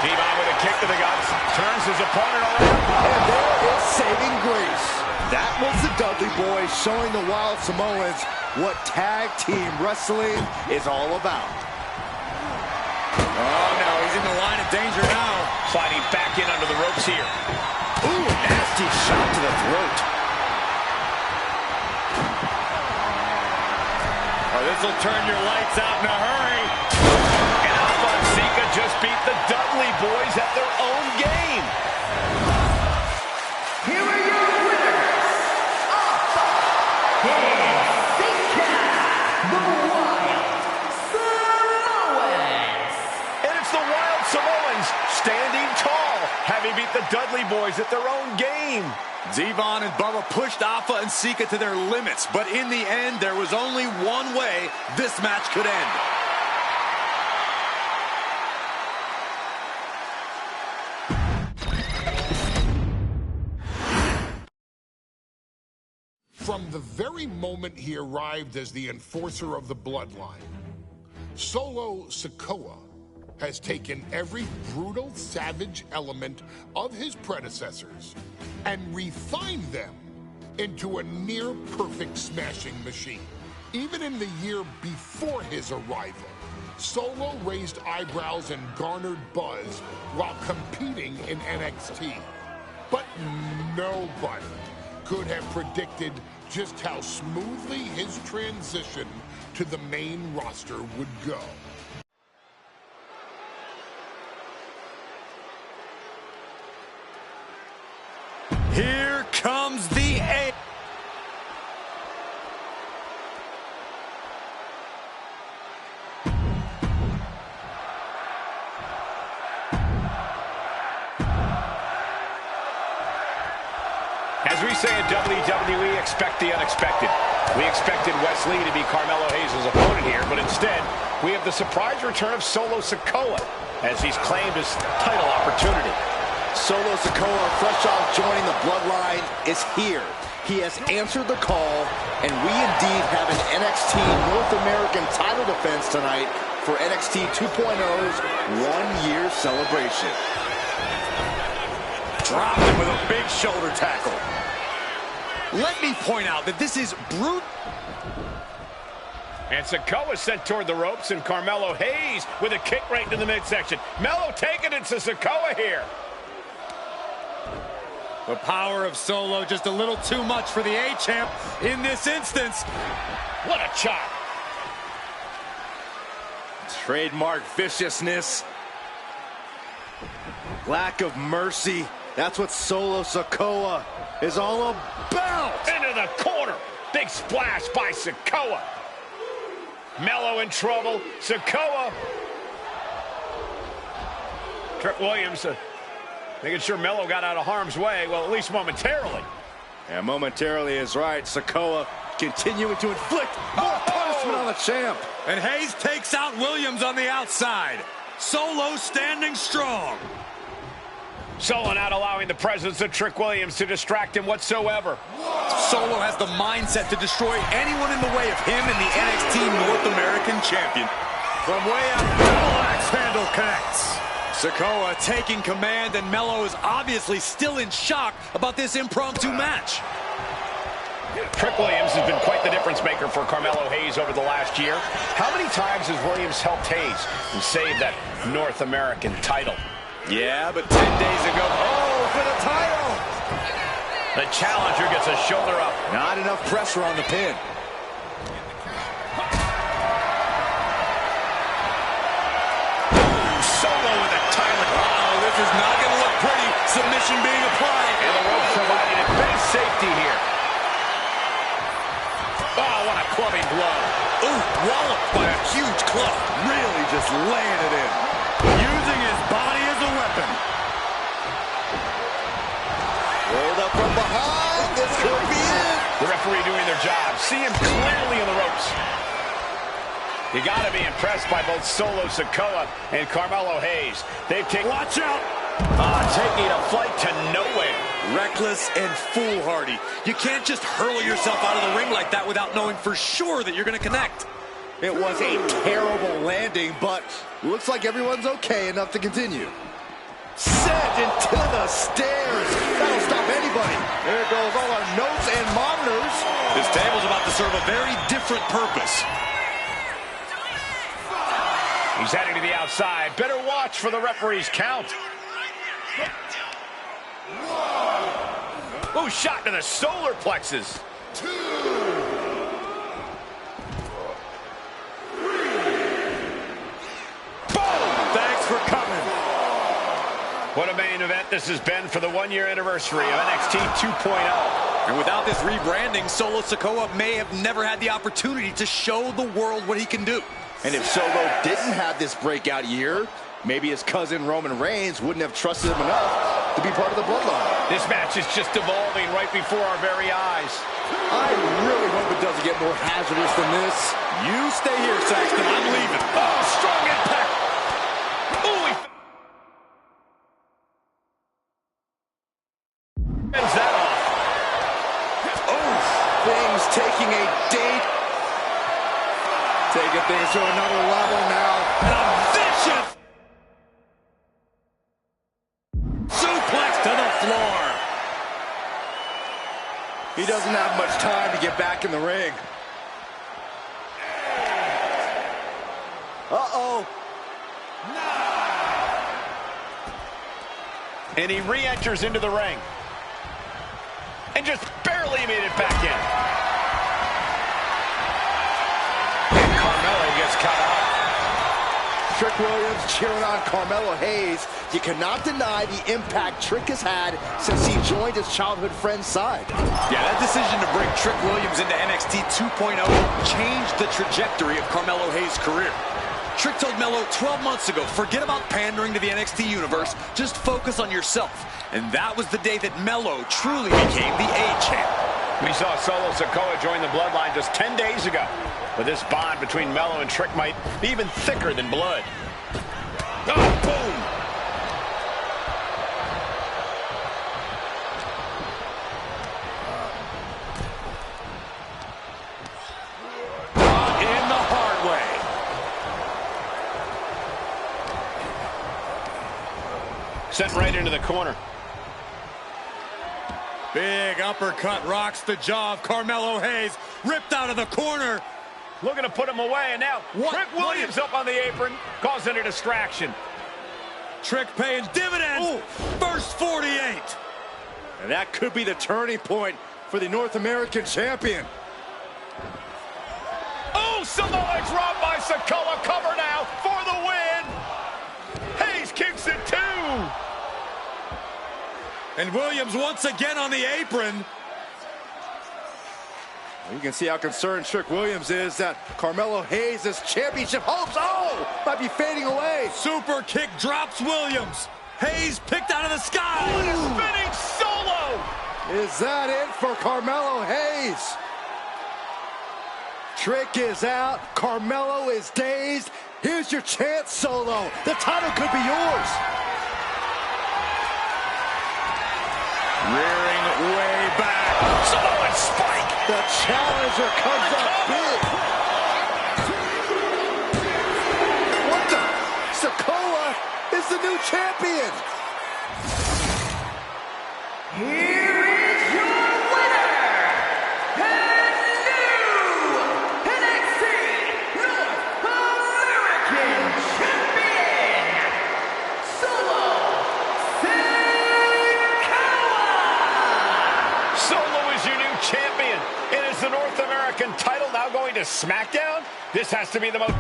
Devon with a kick to the guts. Turns his opponent around. And there is saving grace. That was the Dudley Boys showing the Wild Samoans what tag team wrestling is all about. Oh, no, he's in the line of danger now. Sliding back in under the ropes here. Ooh, nasty shot to the throat. Oh, this will turn your lights out in a hurry. And Alpha and Sika just beat the Dudley Boys at their own game. Here are your winners, Alpha and Sika, the Wild Samoans. And it's the Wild Samoans standing tall, having beat the Dudley Boys at their own game. Devon and Bubba pushed Alpha and Sika to their limits, but in the end, there was only one way this match could end. From the very moment he arrived as the enforcer of the bloodline, Solo Sikoa has taken every brutal, savage element of his predecessors and refined them into a near-perfect smashing machine. Even in the year before his arrival, Solo raised eyebrows and garnered buzz while competing in NXT. But nobody could have predicted just how smoothly his transition to the main roster would go. Here comes the A. As we say in WWE, expect the unexpected. We expected Wes Lee to be Carmelo Hayes' opponent here, but instead, we have the surprise return of Solo Sikoa as he's claimed his title opportunity. Solo Sikoa, fresh off joining the bloodline, is here. He has answered the call, and we indeed have an NXT North American title defense tonight for NXT 2.0's one-year celebration. Dropped him with a big shoulder tackle. Let me point out that this is brute. And Sikoa sent toward the ropes, and Carmelo Hayes with a kick right into the midsection. Melo taking it to Sikoa here. The power of Solo just a little too much for the A-Champ in this instance. What a chop. Trademark viciousness. Lack of mercy. That's what Solo Sikoa is all about. Into the corner. Big splash by Sikoa. Melo in trouble. Sikoa. Trick Williams making sure Melo got out of harm's way. Well, at least momentarily. Yeah, momentarily is right. Sikoa continuing to inflict more punishment on the champ. And Hayes takes out Williams on the outside. Solo standing strong. Solo not allowing the presence of Trick Williams to distract him whatsoever. Solo has the mindset to destroy anyone in the way of him and the NXT North American Champion. From way out, double axe handle connects. Sikoa taking command, and Melo is obviously still in shock about this impromptu match. Trick Williams has been quite the difference maker for Carmelo Hayes over the last year. How many times has Williams helped Hayes and saved that North American title? Yeah, but 10 days ago, For the title! The challenger gets a shoulder up. Not enough pressure on the pin. Solo with a title. Uh-oh, this is not going to look pretty. Submission being applied. And the rope providing a bit of safety here. Oh, what a clubbing blow. Ooh, walloped by a huge club. Really just laying it in. Using his body as a weapon. Rolled up from behind. This could be it. The referee doing their job. See him clearly in the ropes. You got to be impressed by both Solo Sikoa and Carmelo Hayes. They've taken... Watch out. Taking a flight to nowhere. Reckless and foolhardy. You can't just hurl yourself out of the ring like that without knowing for sure that you're going to connect. It was a terrible landing, but looks like everyone's okay enough to continue. Sent into the stairs. That'll stop anybody. There goes all our notes and monitors. This table's about to serve a very different purpose. He's heading to the outside. Better watch for the referee's count. Oh, shot to the solar plexus. 2, 3. Boom! Thanks for coming. What a main event this has been for the one-year anniversary of NXT 2.0. And without this rebranding, Solo Sikoa may have never had the opportunity to show the world what he can do. And if Solo didn't have this breakout year, maybe his cousin Roman Reigns wouldn't have trusted him enough to be part of the bloodline. This match is just evolving right before our very eyes. I really hope it doesn't get more hazardous than this. You stay here, Saxton. I'm leaving. Oh, strong impact. Ooh, he fends that off. Oh, things taking a date. Taking things to another level now. And a vicious suplex to the floor. He doesn't have much time to get back in the ring. Uh-oh. And he re-enters into the ring. And just barely made it back in. And Carmelo gets cut out. Trick Williams cheering on Carmelo Hayes. You cannot deny the impact Trick has had since he joined his childhood friend's side. Yeah, that decision to bring Trick Williams into NXT 2.0 changed the trajectory of Carmelo Hayes' career. Trick told Melo 12 months ago, forget about pandering to the NXT universe, just focus on yourself. And that was the day that Melo truly became the A-champ. We saw Solo Sikoa join the Bloodline just 10 days ago. But this bond between Melo and Trick might be even thicker than blood. Oh, boom! In the hard way. Sent right into the corner. Big uppercut rocks the jaw of Carmelo Hayes. Ripped out of the corner. Looking to put him away, and now What? Trick Williams up on the apron, causing a distraction. Trick paying dividends. Ooh. First 48. And that could be the turning point for the North American champion. Oh, Samoa drop by Sikoa. Cover now for the win. Hayes kicks it too. And Williams once again on the apron. You can see how concerned Trick Williams is that Carmelo Hayes' championship hopes, might be fading away. Super kick drops Williams. Hayes picked out of the sky. What a spinning solo! Is that it for Carmelo Hayes? Trick is out. Carmelo is dazed. Here's your chance, Solo. The title could be yours. Rearing way back. Samoan spike. The challenger comes up big. What the? Sikoa is the new champion. Here is your winner, and new NXT North American Champion, Solo Sikoa! Solo is your new champion. And is the North American title now going to SmackDown? This has to be the most...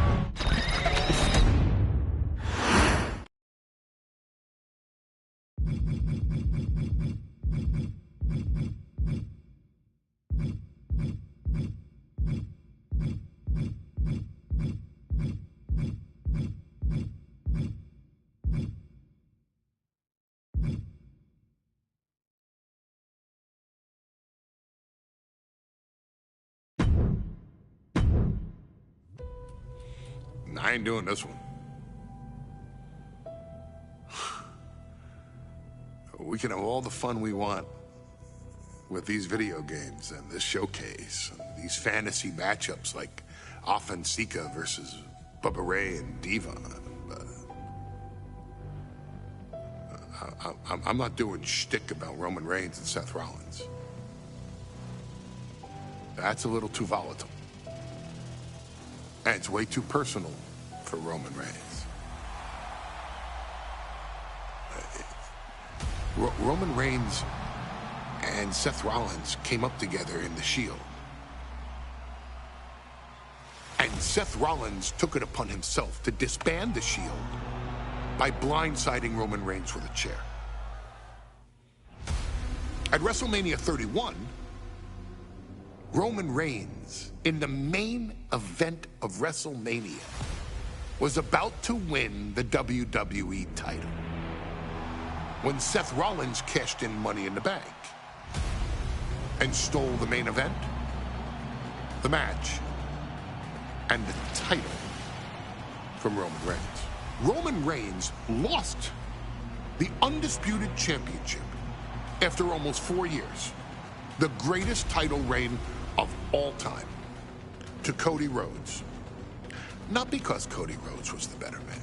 I ain't doing this one. We can have all the fun we want with these video games and this showcase, and these fantasy matchups like Offensika versus Bubba Ray and Diva. I'm not doing shtick about Roman Reigns and Seth Rollins. That's a little too volatile. And it's way too personal for Roman Reigns. Roman Reigns and Seth Rollins came up together in the Shield. And Seth Rollins took it upon himself to disband the Shield by blindsiding Roman Reigns with a chair. At WrestleMania 31, Roman Reigns, in the main event of WrestleMania, was about to win the WWE title when Seth Rollins cashed in Money in the Bank and stole the main event, the match, and the title from Roman Reigns. Roman Reigns lost the Undisputed Championship after almost 4 years, the greatest title reign of all time, to Cody Rhodes. Not because Cody Rhodes was the better man,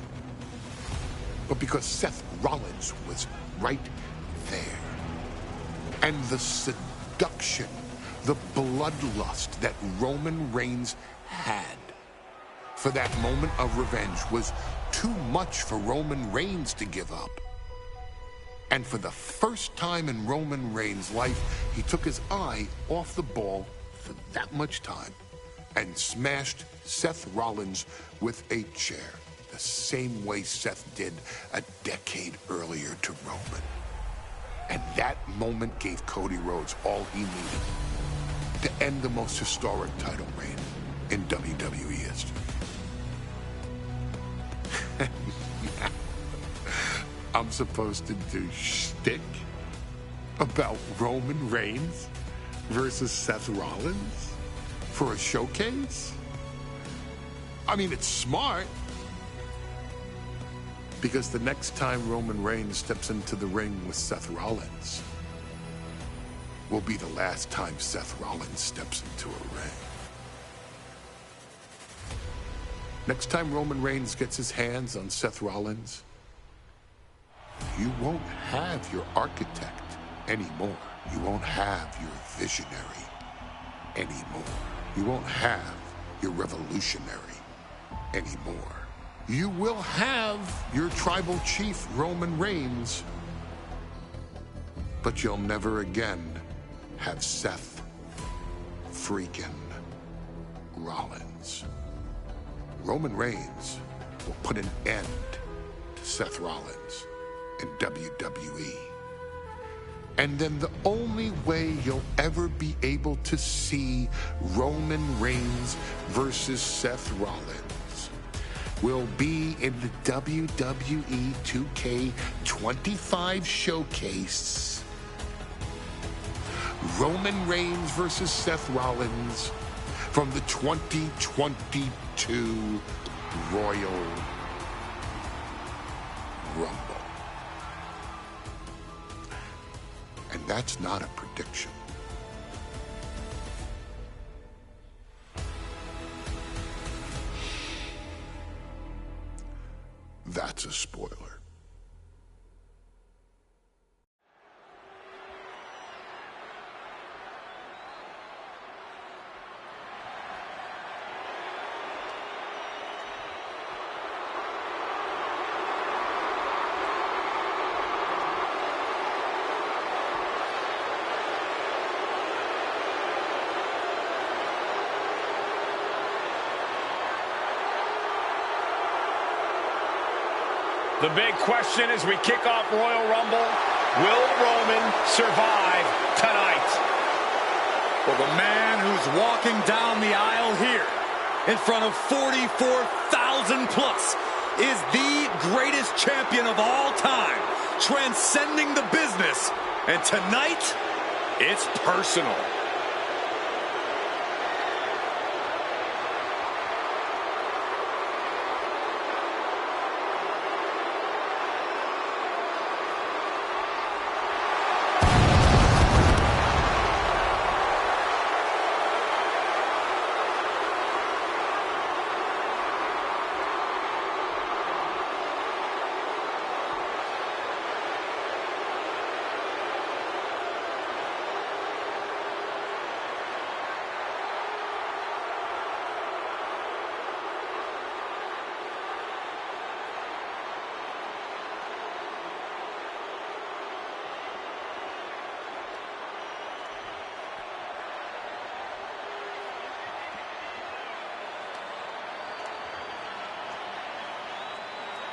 but because Seth Rollins was right there. And the seduction, the bloodlust that Roman Reigns had for that moment of revenge was too much for Roman Reigns to give up. And for the first time in Roman Reigns' life, he took his eye off the ball for that much time and smashed Seth Rollins with a chair, the same way Seth did a decade earlier to Roman. And that moment gave Cody Rhodes all he needed to end the most historic title reign in WWE history. I'm supposed to do shtick about Roman Reigns versus Seth Rollins for a showcase? I mean, it's smart, because the next time Roman Reigns steps into the ring with Seth Rollins will be the last time Seth Rollins steps into a ring. Next time Roman Reigns gets his hands on Seth Rollins, you won't have your architect anymore. You won't have your visionary anymore. You won't have your revolutionary anymore. You will have your tribal chief, Roman Reigns, but you'll never again have Seth freaking Rollins. Roman Reigns will put an end to Seth Rollins in WWE. And then the only way you'll ever be able to see Roman Reigns versus Seth Rollins will be in the WWE 2K25 showcase. Roman Reigns versus Seth Rollins from the 2022 Royal Rumble. And that's not a prediction. That's a spoiler. The big question as we kick off Royal Rumble, will Roman survive tonight? Well, the man who's walking down the aisle here in front of 44,000 plus is the greatest champion of all time, transcending the business. And tonight, it's personal.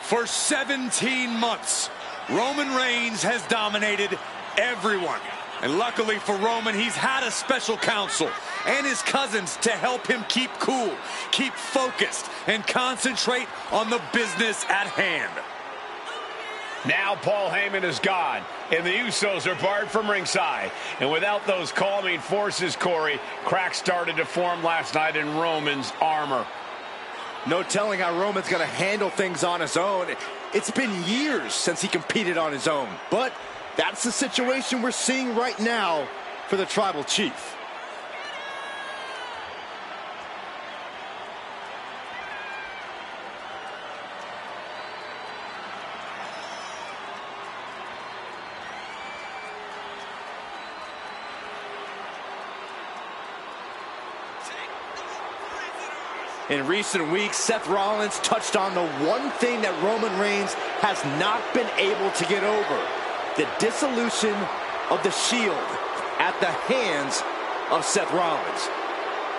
For 17 months, Roman Reigns has dominated everyone. And luckily for Roman, he's had a special counsel and his cousins to help him keep cool, keep focused, and concentrate on the business at hand. Now Paul Heyman is gone, and the Usos are barred from ringside. And without those calming forces, Corey, cracks started to form last night in Roman's armor. No telling how Roman's going to handle things on his own. It's been years since he competed on his own. But that's the situation we're seeing right now for the Tribal Chief. In recent weeks, Seth Rollins touched on the one thing that Roman Reigns has not been able to get over: the dissolution of the Shield at the hands of Seth Rollins.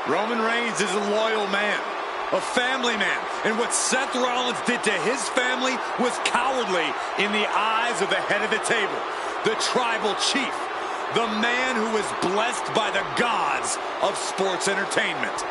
Roman Reigns is a loyal man, a family man, and what Seth Rollins did to his family was cowardly in the eyes of the head of the table, the Tribal Chief, the man who is blessed by the gods of sports entertainment.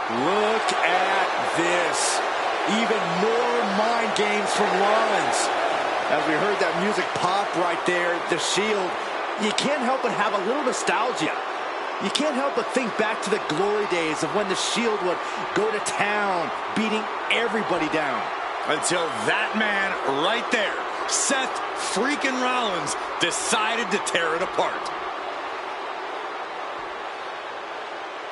Look at this. Even more mind games from Rollins. As we heard that music pop right there, the Shield, you can't help but have a little nostalgia. You can't help but think back to the glory days of when the Shield would go to town, beating everybody down. Until that man right there, Seth freaking Rollins, decided to tear it apart.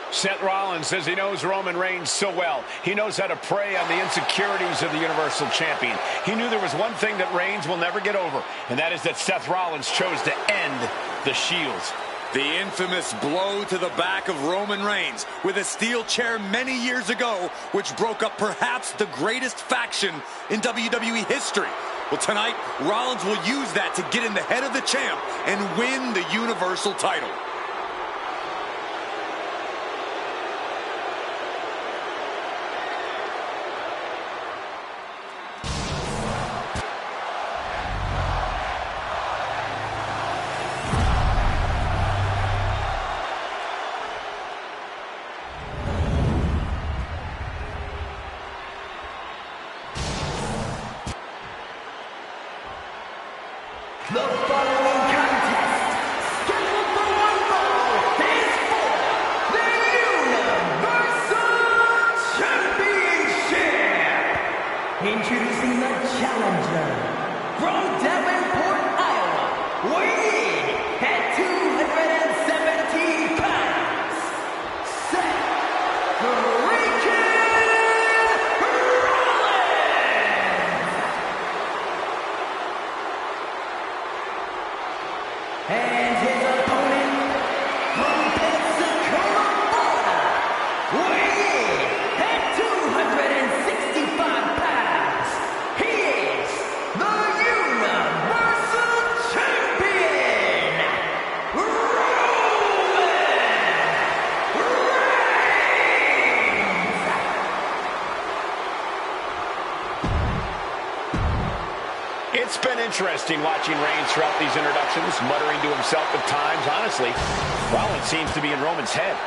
Seth Rollins says he knows Roman Reigns so well. He knows how to prey on the insecurities of the Universal Champion. He knew there was one thing that Reigns will never get over, and that is that Seth Rollins chose to end the Shields. The infamous blow to the back of Roman Reigns with a steel chair many years ago, which broke up perhaps the greatest faction in WWE history. Well, tonight, Rollins will use that to get in the head of the champ and win the Universal title. The following contest, scheduled for one fall, is for the Universal Championship. Introducing the challenger from Davenport, Iowa, weighing in at 217 pounds, Seth freaking and his opponent from Pensacola, Florida, weighing in at 265 pounds, he is the Universal Champion, Roman Reigns. It's been interesting watching Reigns throughout these introductions, muttering to himself at times. Honestly, Rollins seems to be in Roman's head.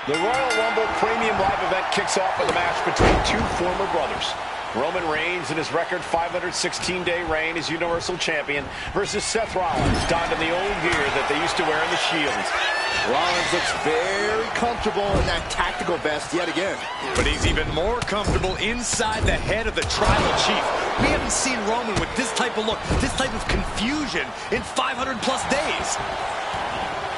The Royal Rumble Premium Live event kicks off with a match between two former brothers. Roman Reigns in his record 516-day reign as Universal Champion versus Seth Rollins, donned in the old gear that they used to wear in the Shield. Rollins looks very comfortable in that tactical vest yet again. But he's even more comfortable inside the head of the Tribal Chief. We haven't seen Roman with this type of look, this type of confusion in 500-plus days.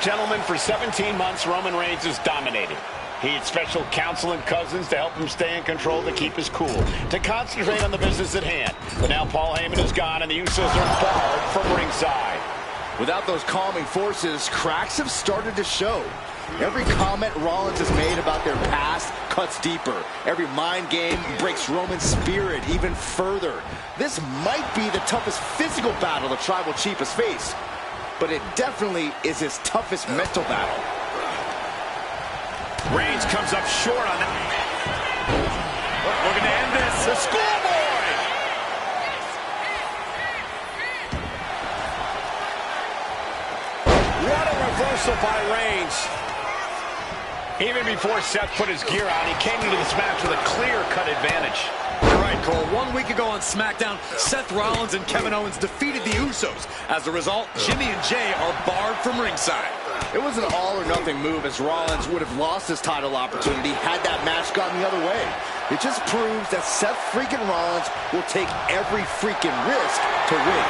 Gentlemen, for 17 months, Roman Reigns has dominated. He had special counsel and cousins to help him stay in control, to keep his cool, to concentrate on the business at hand. But now Paul Heyman is gone, and the Usos are barred from ringside. Without those calming forces, cracks have started to show. Every comment Rollins has made about their past cuts deeper. Every mind game breaks Roman's spirit even further. This might be the toughest physical battle the Tribal Chief has faced, but it definitely is his toughest mental battle. Reigns comes up short on that. Looking to end this. The schoolboy! What a reversal by Reigns. Even before Seth put his gear on, he came into this match with a clear-cut advantage. You're right, Cole. 1 week ago on SmackDown, Seth Rollins and Kevin Owens defeated the Usos. As a result, Jimmy and Jay are barred from ringside. It was an all-or-nothing move, as Rollins would have lost his title opportunity had that match gone the other way. It just proves that Seth freaking Rollins will take every freaking risk to win.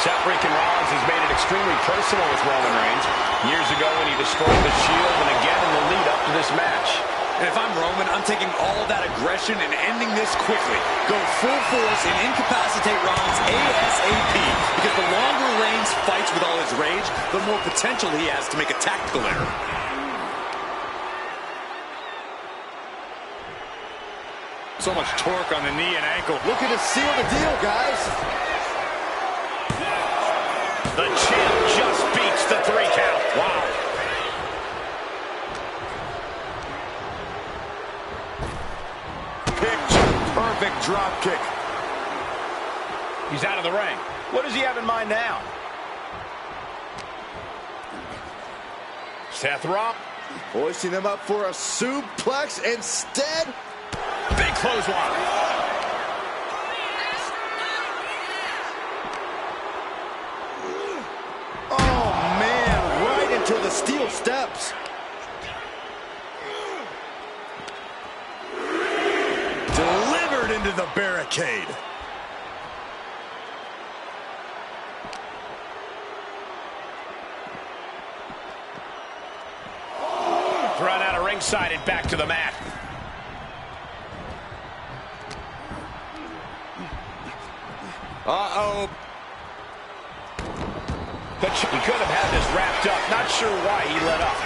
Seth freaking Rollins has made it extremely personal with Roman Reigns. Years ago when he destroyed the Shield, and again in the lead up to this match. And if I'm Roman, I'm taking all that aggression and ending this quickly. Go full force and incapacitate Rollins ASAP. Because the longer Reigns fights with all his rage, the more potential he has to make a tactical error. So much torque on the knee and ankle. Looking to seal the deal, guys. The champ just beats the 3 count. Wow. Perfect drop kick. He's out of the ring. What does he have in mind now? Seth Rollins. Hoisting them up for a suplex instead. Big clothesline. Oh, man, right into the steel steps. Delivered into the barricade. Thrown out of ringside and back to the mat. Uh-oh. He could have had this wrapped up. Not sure why he let up.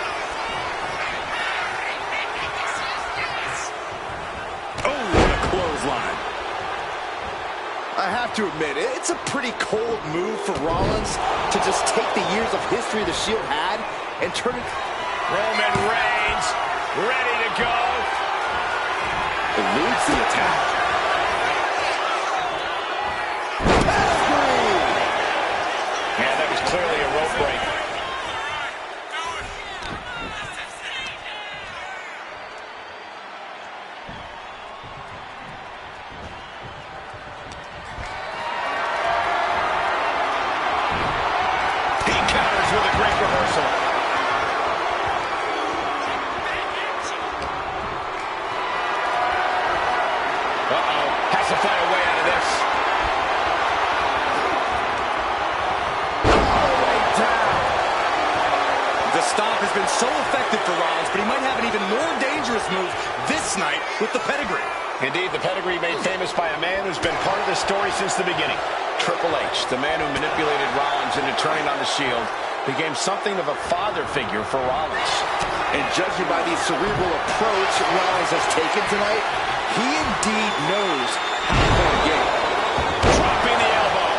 Oh, what a clothesline. I have to admit, it's a pretty cold move for Rollins to just take the years of history the Shield had and turn it... Roman Reigns, ready to go. Eludes the attack. Yeah, that was clearly a rope break. He counters with a great reversal. Uh-oh, has to find a way out of this. The stop has been so effective for Rollins, but he might have an even more dangerous move this night with the pedigree. Indeed, the pedigree made famous by a man who's been part of the story since the beginning. Triple H, the man who manipulated Rollins into turning on the Shield, became something of a father figure for Rollins. And judging by the cerebral approach Rollins has taken tonight, he indeed knows how to play the game. Dropping the elbow.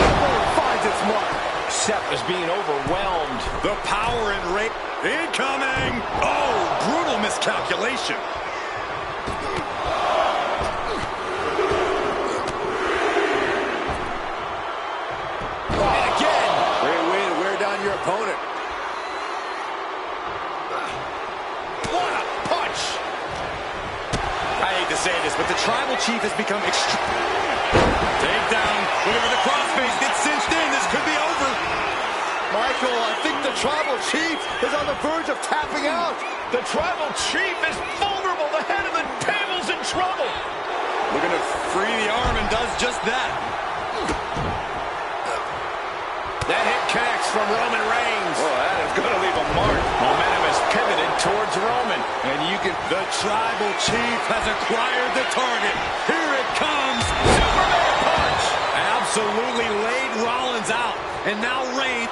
Elbow finds its mark. Seth is being overwhelmed. The power and rate. Incoming! Oh, brutal miscalculation. And again, great way to wear down your opponent. What a punch! I hate to say this, but the Tribal Chief has become Takedown. Look at the crossface. Gets cinched in. This could be over. Michael, I think the Tribal Chief is on the verge of tapping out. The Tribal Chief is vulnerable. The head of the table's in trouble. Looking to free the arm and does just that. That hit connects from Roman Reigns. Oh, that is going to leave a mark. Momentum is pivoted towards Roman. And you can... The Tribal Chief has acquired the target. Here it comes. Superman punch. Absolutely laid Rollins out. And now Reigns...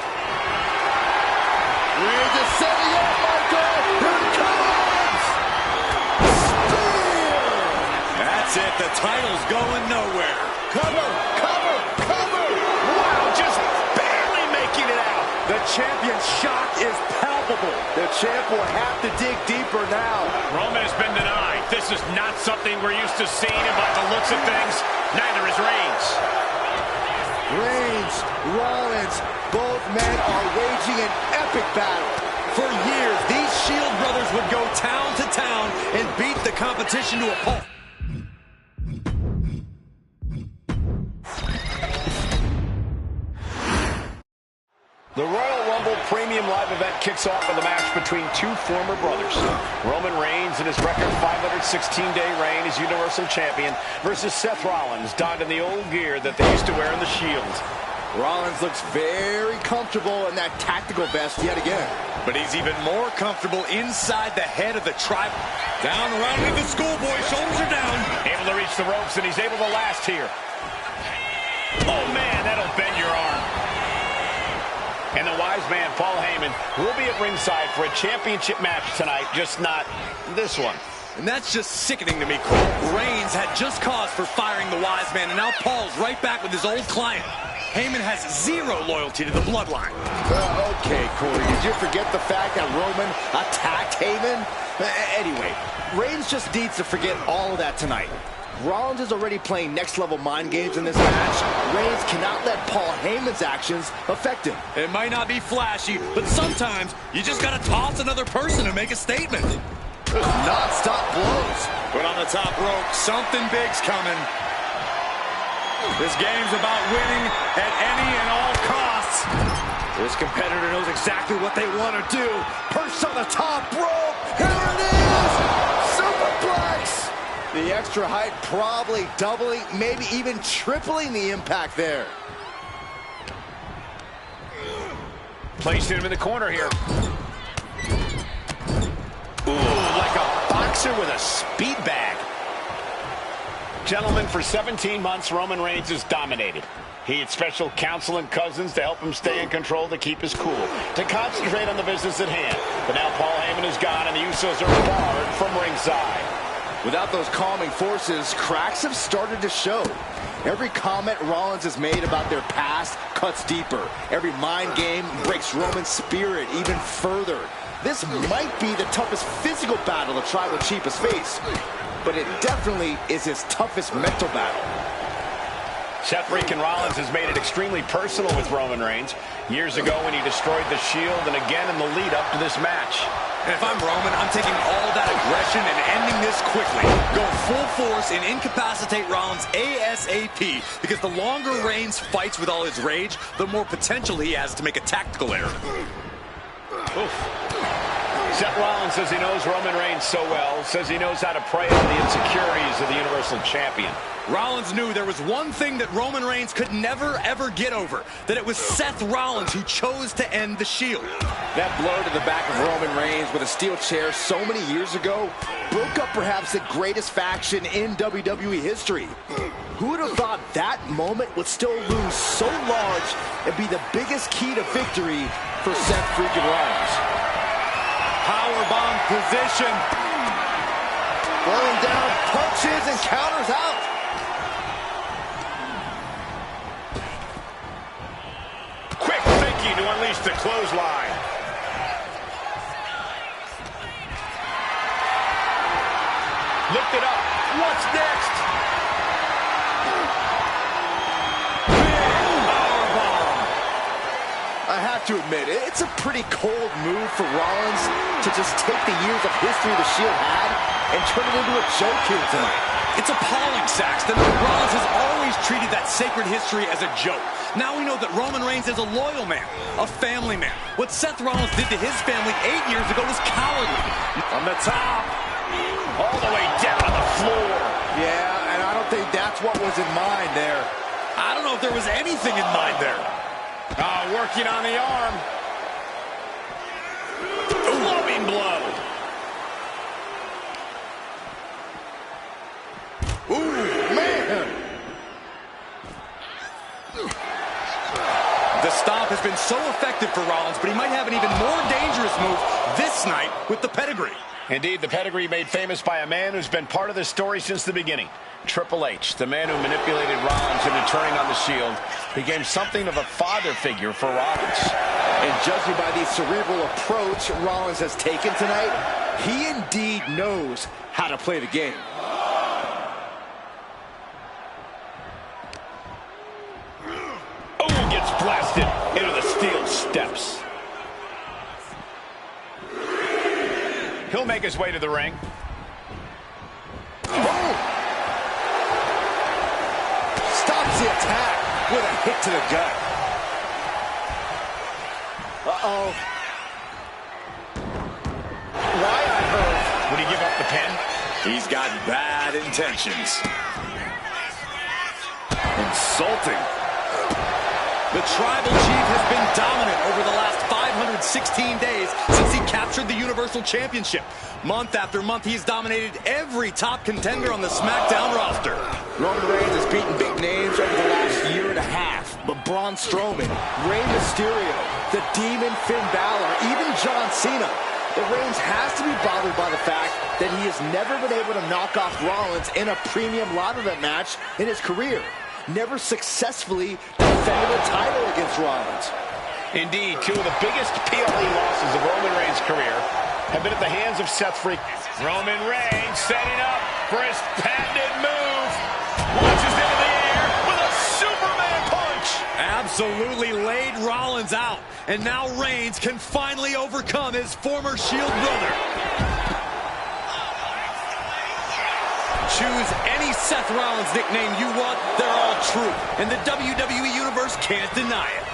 Reigns is setting up, Michael. Here it comes. Spear. That's it. The title's going nowhere. Cover, cover, cover. Wow, just barely making it out. The champion's shock is palpable. The champ will have to dig deeper now. Roman has been denied. This is not something we're used to seeing, and by the looks of things, neither is Reigns. Reigns, Rollins, both men are waging an epic battle. For years, these Shield brothers would go town to town and beat the competition to a pulp. The Royal Rumble Premium Live event kicks off with a match between two former brothers. Roman Reigns in his record 516-day reign as Universal Champion versus Seth Rollins, donned in the old gear that they used to wear in the Shield. Rollins looks very comfortable in that tactical vest yet again. But he's even more comfortable inside the head of the tribe. Down around into the schoolboy, shoulders are down. Able to reach the ropes, and he's able to last here. Oh, man, that'll bend your arm. And the wise man, Paul Heyman, will be at ringside for a championship match tonight, just not this one. And that's just sickening to me, Cole. Reigns had just cause for firing the wise man, and now Paul's right back with his old client. Heyman has zero loyalty to the bloodline. Okay, Corey, did you forget the fact that Roman attacked Heyman? Anyway, Reigns just needs to forget all of that tonight. Rollins is already playing next-level mind games in this match. Reigns cannot let Paul Heyman's actions affect him. It might not be flashy, but sometimes you just gotta toss another person and make a statement. Non-stop blows. But on the top rope, something big's coming. This game's about winning at any and all costs. This competitor knows exactly what they want to do. Perched on the top rope. Here it is. Superplex. The extra height probably doubling, maybe even tripling the impact there. Placing him in the corner here. Ooh, like a boxer with a speed bag. Gentlemen, for 17 months, Roman Reigns has dominated. He had special counsel and cousins to help him stay in control, to keep his cool, to concentrate on the business at hand. But now Paul Heyman is gone, and the Usos are barred from ringside. Without those calming forces, cracks have started to show. Every comment Rollins has made about their past cuts deeper. Every mind game breaks Roman's spirit even further. This might be the toughest physical battle the Tribal Chief has faced, but it definitely is his toughest mental battle. Seth freaking Rollins has made it extremely personal with Roman Reigns. Years ago when he destroyed the Shield, and again in the lead up to this match. And if I'm Roman, I'm taking all that aggression and ending this quickly. Go full force and incapacitate Rollins ASAP, because the longer Reigns fights with all his rage, the more potential he has to make a tactical error. Oof. Seth Rollins says he knows Roman Reigns so well, says he knows how to prey on the insecurities of the Universal Champion. Rollins knew there was one thing that Roman Reigns could never, ever get over, that it was Seth Rollins who chose to end the Shield. That blow to the back of Roman Reigns with a steel chair so many years ago broke up perhaps the greatest faction in WWE history. Who would have thought that moment would still loom so large and be the biggest key to victory for Seth freaking Rollins? Powerbomb position. Throwing down punches and counters out. Quick thinking to unleash the clothesline. Lift it up. What's next? I have to admit, it's a pretty cold move for Rollins to just take the years of history the Shield had and turn it into a joke here tonight. It's appalling, Saxton. Rollins has always treated that sacred history as a joke. Now we know that Roman Reigns is a loyal man, a family man. What Seth Rollins did to his family 8 years ago was cowardly. On the top. All the way down on the floor. Yeah, and I don't think that's what was in mind there. I don't know if there was anything in mind there. Working on the arm. Loving blow. Ooh, man. The stomp has been so effective for Rollins, but he might have an even more dangerous move this night with the pedigree. Indeed, the pedigree made famous by a man who's been part of this story since the beginning. Triple H, the man who manipulated Rollins into turning on the Shield, became something of a father figure for Rollins. And judging by the cerebral approach Rollins has taken tonight, he indeed knows how to play the game. Oh, gets blasted into the steel steps. He'll make his way to the ring. Oh! Stops the attack with a hit to the gut. Uh-oh. Why on earth would he give up the pin? He's got bad intentions. Insulting. The Tribal Chief has been dominant over the last 516 days since he captured the Universal Championship. Month after month, he's dominated every top contender on the SmackDown roster. Roman Reigns has beaten big names over the last year and a half, but Braun Strowman, Rey Mysterio, the Demon Finn Balor, even John Cena. But Reigns has to be bothered by the fact that he has never been able to knock off Rollins in a premium live event match in his career. Never successfully defended a title against Rollins. Indeed, two of the biggest PLE losses of Roman Reigns' career have been at the hands of Seth Freakin'. Roman Reigns setting up for his patented move. Launches into the air with a Superman punch. Absolutely laid Rollins out. And now Reigns can finally overcome his former Shield brother. Choose any Seth Rollins nickname you want, they're all true. And the WWE Universe can't deny it.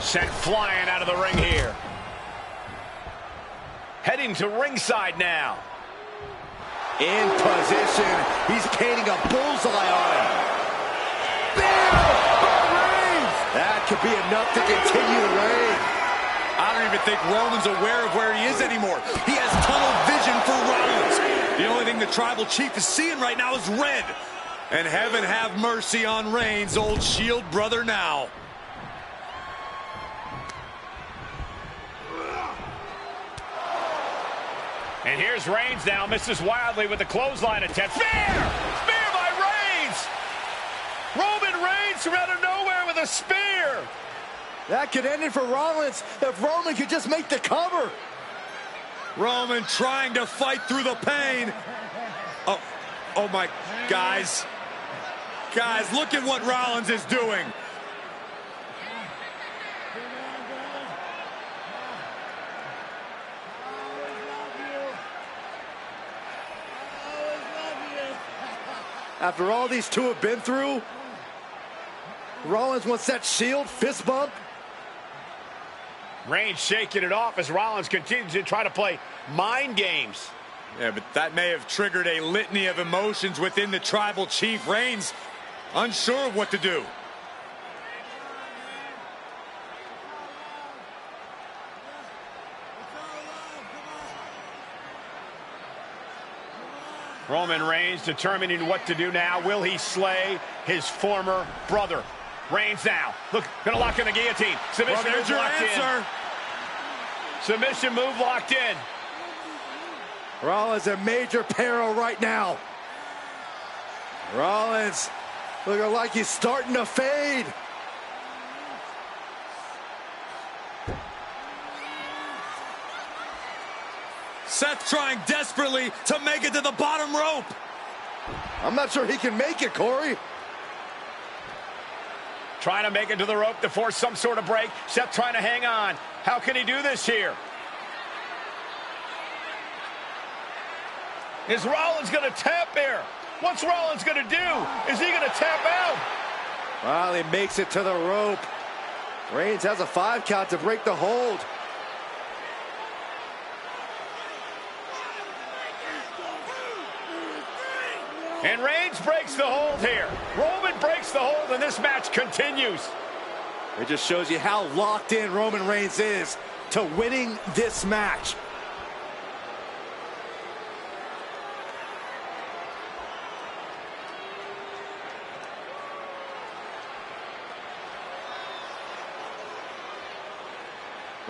Sent flying out of the ring here. Heading to ringside now. In position. He's painting a bullseye on him. Bam! Reigns! That could be enough to continue the reign. I don't even think Roman's aware of where he is anymore. He has tunnel vision for Rollins. The only thing the Tribal Chief is seeing right now is red. And heaven have mercy on Reigns, old Shield brother now. And here's Reigns now, misses wildly with the clothesline attempt. Spear! Spear by Reigns! Roman Reigns from out of nowhere with a spear! That could end it for Rollins if Roman could just make the cover. Roman trying to fight through the pain. Oh my, guys. Guys, look at what Rollins is doing. After all these two have been through, Rollins wants that Shield fist bump. Reigns shaking it off as Rollins continues to try to play mind games. Yeah, but that may have triggered a litany of emotions within the Tribal Chief. Reigns unsure of what to do. Roman Reigns determining what to do now. Will he slay his former brother? Reigns now. Look, gonna lock in the guillotine. Submission Well, there's move your locked answer. in. Submission move locked in. Rollins in major peril right now. Rollins looking like he's starting to fade. Seth trying desperately to make it to the bottom rope. I'm not sure he can make it, Corey. Trying to make it to the rope to force some sort of break. Seth trying to hang on. How can he do this here? Is Rollins going to tap here? What's Rollins going to do? Is he going to tap out? Well, he makes it to the rope. Reigns has a 5 count to break the hold. And Reigns breaks the hold here. Roman breaks the hold, and this match continues. It just shows you how locked in Roman Reigns is to winning this match.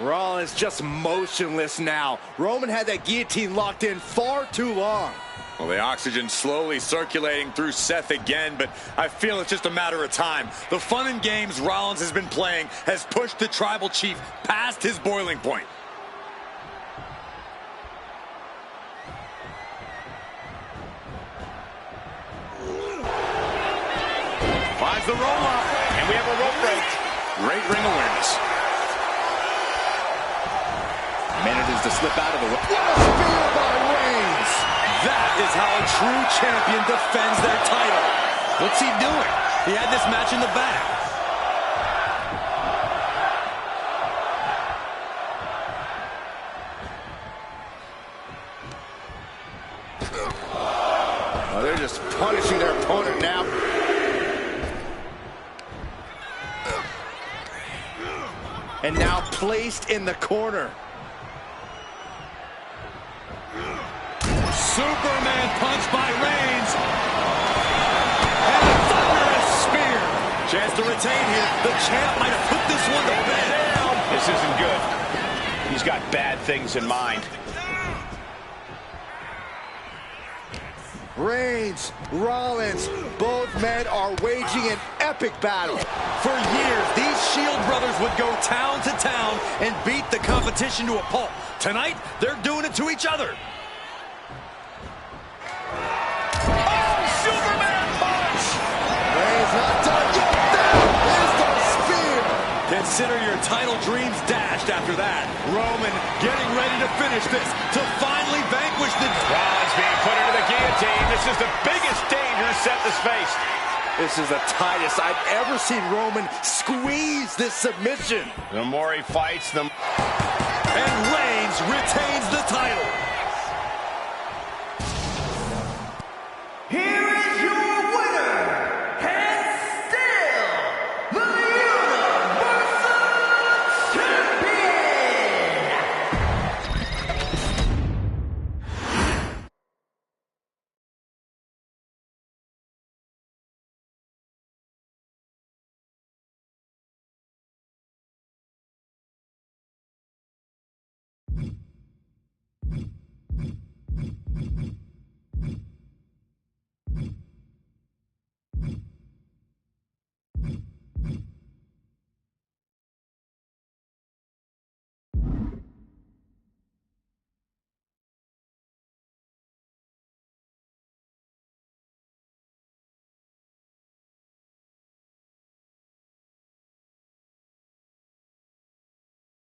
Rollins just motionless now. Roman had that guillotine locked in far too long. Well, the oxygen slowly circulating through Seth again, but I feel it's just a matter of time. The fun and games Rollins has been playing has pushed the Tribal Chief past his boiling point. Finds the roll-up. And we have a rope break. Great ring awareness. Manages to slip out of the rope. What a spear by Reigns! That is how a true champion defends their title. What's he doing? He had this match in the bag. Oh, they're just punishing their opponent now. And now placed in the corner. Superman punch by Reigns. And a thunderous spear. Chance to retain here. The champ might have put this one to bed. This isn't good. He's got bad things in mind. Reigns, Rollins, both men are waging an epic battle. For years, these Shield brothers would go town to town and beat the competition to a pulp. Tonight, they're doing it to each other. Not done yet. That is the spear. Consider your title dreams dashed after that. Roman getting ready to finish this, to finally vanquish the... Rollins being put into the guillotine. This is the biggest danger Seth has faced. This is the tightest I've ever seen Roman squeeze this submission. The more he fights, the... And Reigns retains the title.